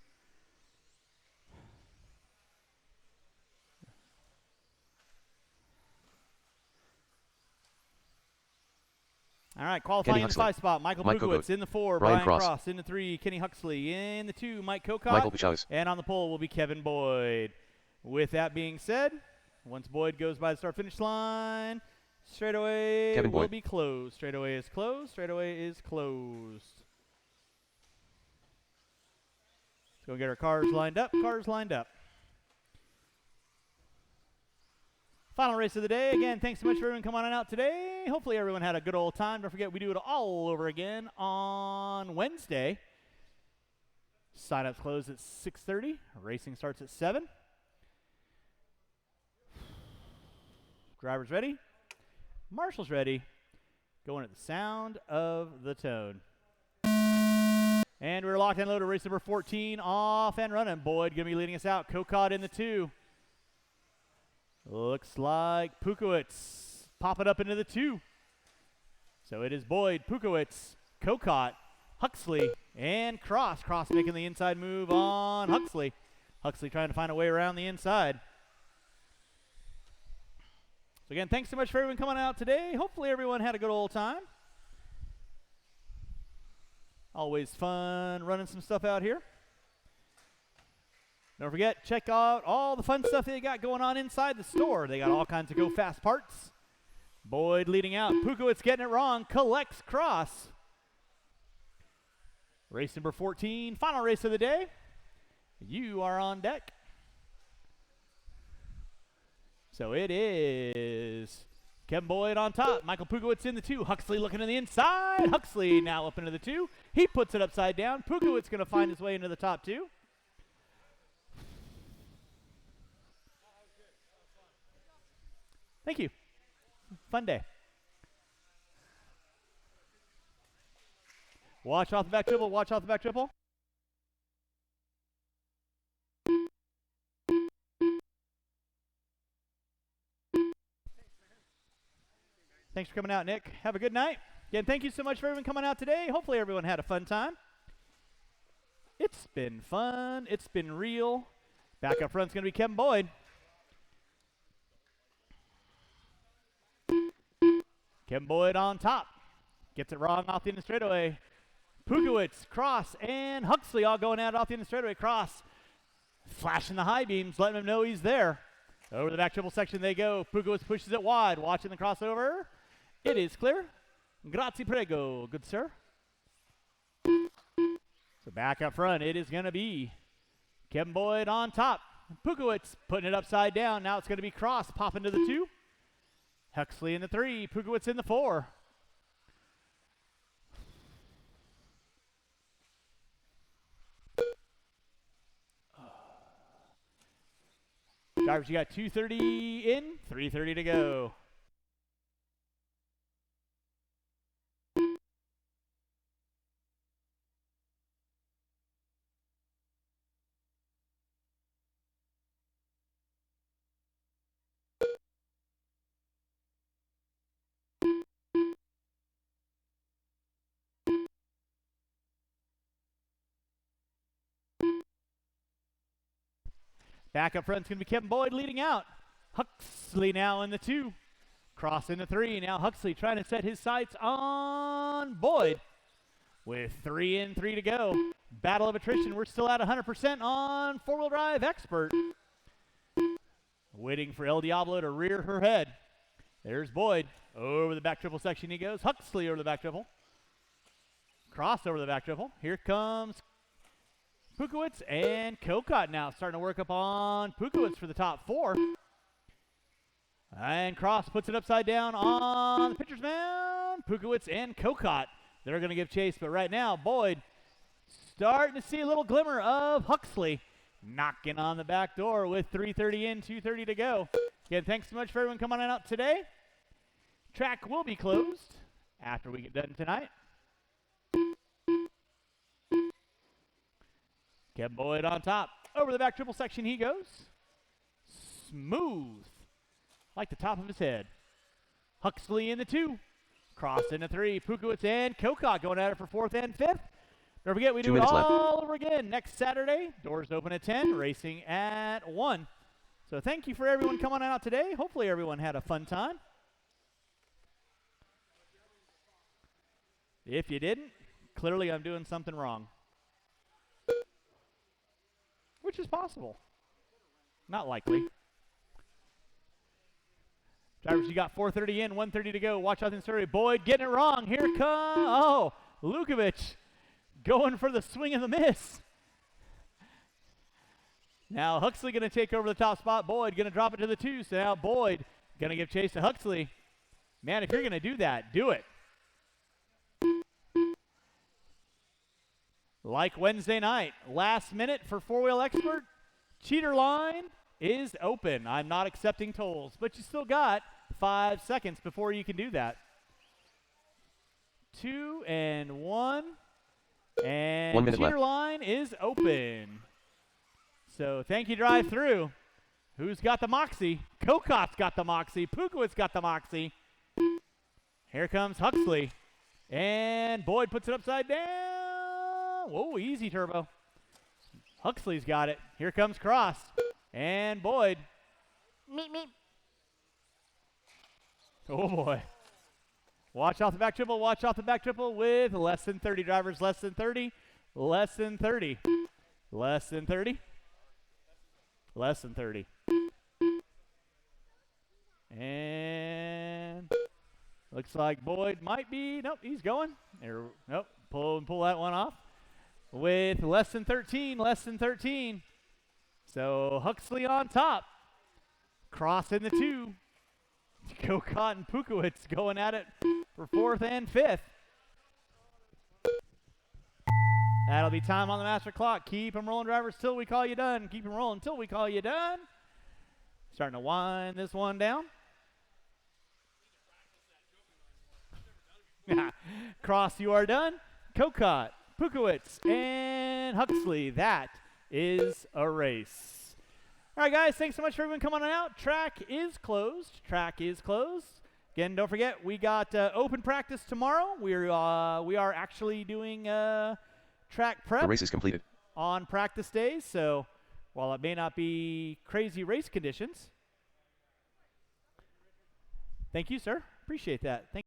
All right, qualifying in the Huxley. 5 spot. Michael Mike Pugowitz Kokot. in the 4. Brian Brian Cross. in the 3. Kenny Huxley in the 2. Mike Kokot. Michael Puchaus. And on the pole will be Kevin Boyd. With that being said, once Boyd goes by the start-finish line, straightaway Kevin will Boyd. be closed. Straightaway is closed. Straightaway is closed. Let's go get our cars lined up. Cars lined up. Final race of the day. Again, thanks so much for everyone coming on out today. Hopefully everyone had a good old time. Don't forget, we do it all over again on Wednesday. Sign-ups close at 6:30. Racing starts at 7. Drivers ready. Marshall's ready. Going at the sound of the tone. And we're locked and loaded. Race number 14 off and running. Boyd going to be leading us out. Kokot in the 2. Looks like Pukowitz popping up into the 2. So it is Boyd, Pukowitz, Kokot, Huxley, and Cross. Cross making the inside move on Huxley. Huxley trying to find a way around the inside. So again, thanks so much for everyone coming out today. Hopefully everyone had a good old time. Always fun running some stuff out here. Don't forget, check out all the fun stuff they got going on inside the store. They got all kinds of go fast parts. Boyd leading out. Pukowitz getting it wrong. Collects Cross. Race number 14, final race of the day. You are on deck. So it is Kevin Boyd on top. Michael Pukowitz in the 2. Huxley looking to the inside. Huxley now up into the 2. He puts it upside down. Pukowitz going to find his way into the top 2. Thank you. Fun day. Watch off the back triple. Watch off the back triple. Thanks for coming out, Nick. Have a good night. Again, thank you so much for everyone coming out today. Hopefully everyone had a fun time. It's been fun. It's been real. Back up front's going to be Kevin Boyd. Kevin Boyd on top. Gets it wrong off the end of the straightaway. Pukowitz, Cross, and Huxley all going at it off the end of the straightaway. Cross flashing the high beams, letting him know he's there. Over the back triple section they go. Pukowitz pushes it wide. Watching the crossover. It is clear. Grazie prego. Good sir. So back up front, it is going to be Kevin Boyd on top. Pukowitz putting it upside down. Now it's going to be Cross popping to the 2. Huxley in the 3. Pukowitz in the 4. Drivers, you got 230 in, 330 to go. Back up front's going to be Kevin Boyd leading out. Huxley now in the 2. Cross in the 3. Now Huxley trying to set his sights on Boyd. With 3 in, 3 to go. Battle of attrition. We're still at 100% on four-wheel drive expert. Waiting for El Diablo to rear her head. There's Boyd. Over the back triple section he goes. Huxley over the back triple. Cross over the back triple. Here comes Pukowitz and Kokot now starting to work up on Pukowitz for the top 4. And Cross puts it upside down on the pitcher's mound. Pukowitz and Kokot, they're going to give chase. But right now, Boyd starting to see a little glimmer of Huxley knocking on the back door with 3:30 in, 2:30 to go. Again, thanks so much for everyone coming on out today. Track will be closed after we get done tonight. Kevin Boyd on top. Over the back triple section he goes. Smooth. like the top of his head. Huxley in the 2. Cross in the 3. Pukowitz and Kokot going at it for 4th and 5th. Don't forget, we 2 do it minutes all left. over again next Saturday. Doors open at 10, racing at 1. So thank you for everyone coming out today. Hopefully everyone had a fun time. If you didn't, clearly I'm doing something wrong. Which is possible. Not likely. Drivers, you got 4:30 in, 1:30 to go. Watch out in story. Boyd getting it wrong. Here comes, oh, Lukovic going for the swing and the miss. Now Huxley going to take over the top spot. Boyd going to drop it to the 2. So now Boyd going to give chase to Huxley. Man, if you're going to do that, do it. Like Wednesday night, last minute for 4-wheel expert. Cheater line is open. I'm not accepting tolls, but you still got 5 seconds before you can do that. 2 and 1. And 1 minute cheater left. line is open. So thank you, drive through. Who's got the moxie? Kokot's got the moxie. Pukowitz got the moxie. Here comes Huxley. And Boyd puts it upside down. Whoa, easy turbo. Huxley's got it. Here comes Cross. And Boyd. Meep, meep. Oh, boy. Watch off the back triple. Watch off the back triple with less than 30 drivers. Less than 30. Less than 30. Less than 30. Less than 30. And looks like Boyd might be. Nope, he's going. There, nope, pull that one off. With less than 13. Less than 13. So Huxley on top. Cross in the 2. Kokot and Pukowitz going at it for 4th and 5th. That'll be time on the master clock. Keep them rolling, drivers, till we call you done. Keep them rolling till we call you done. Starting to wind this one down. Cross, you are done. Kokot, Pukowitz, and Huxley. That is a race. All right, guys, thanks so much for everyone coming on out. Track is closed. Track is closed. Again, don't forget, we got open practice tomorrow. We are actually doing track prep The race is completed. on practice days. So while it may not be crazy race conditions, thank you, sir. Appreciate that. Thank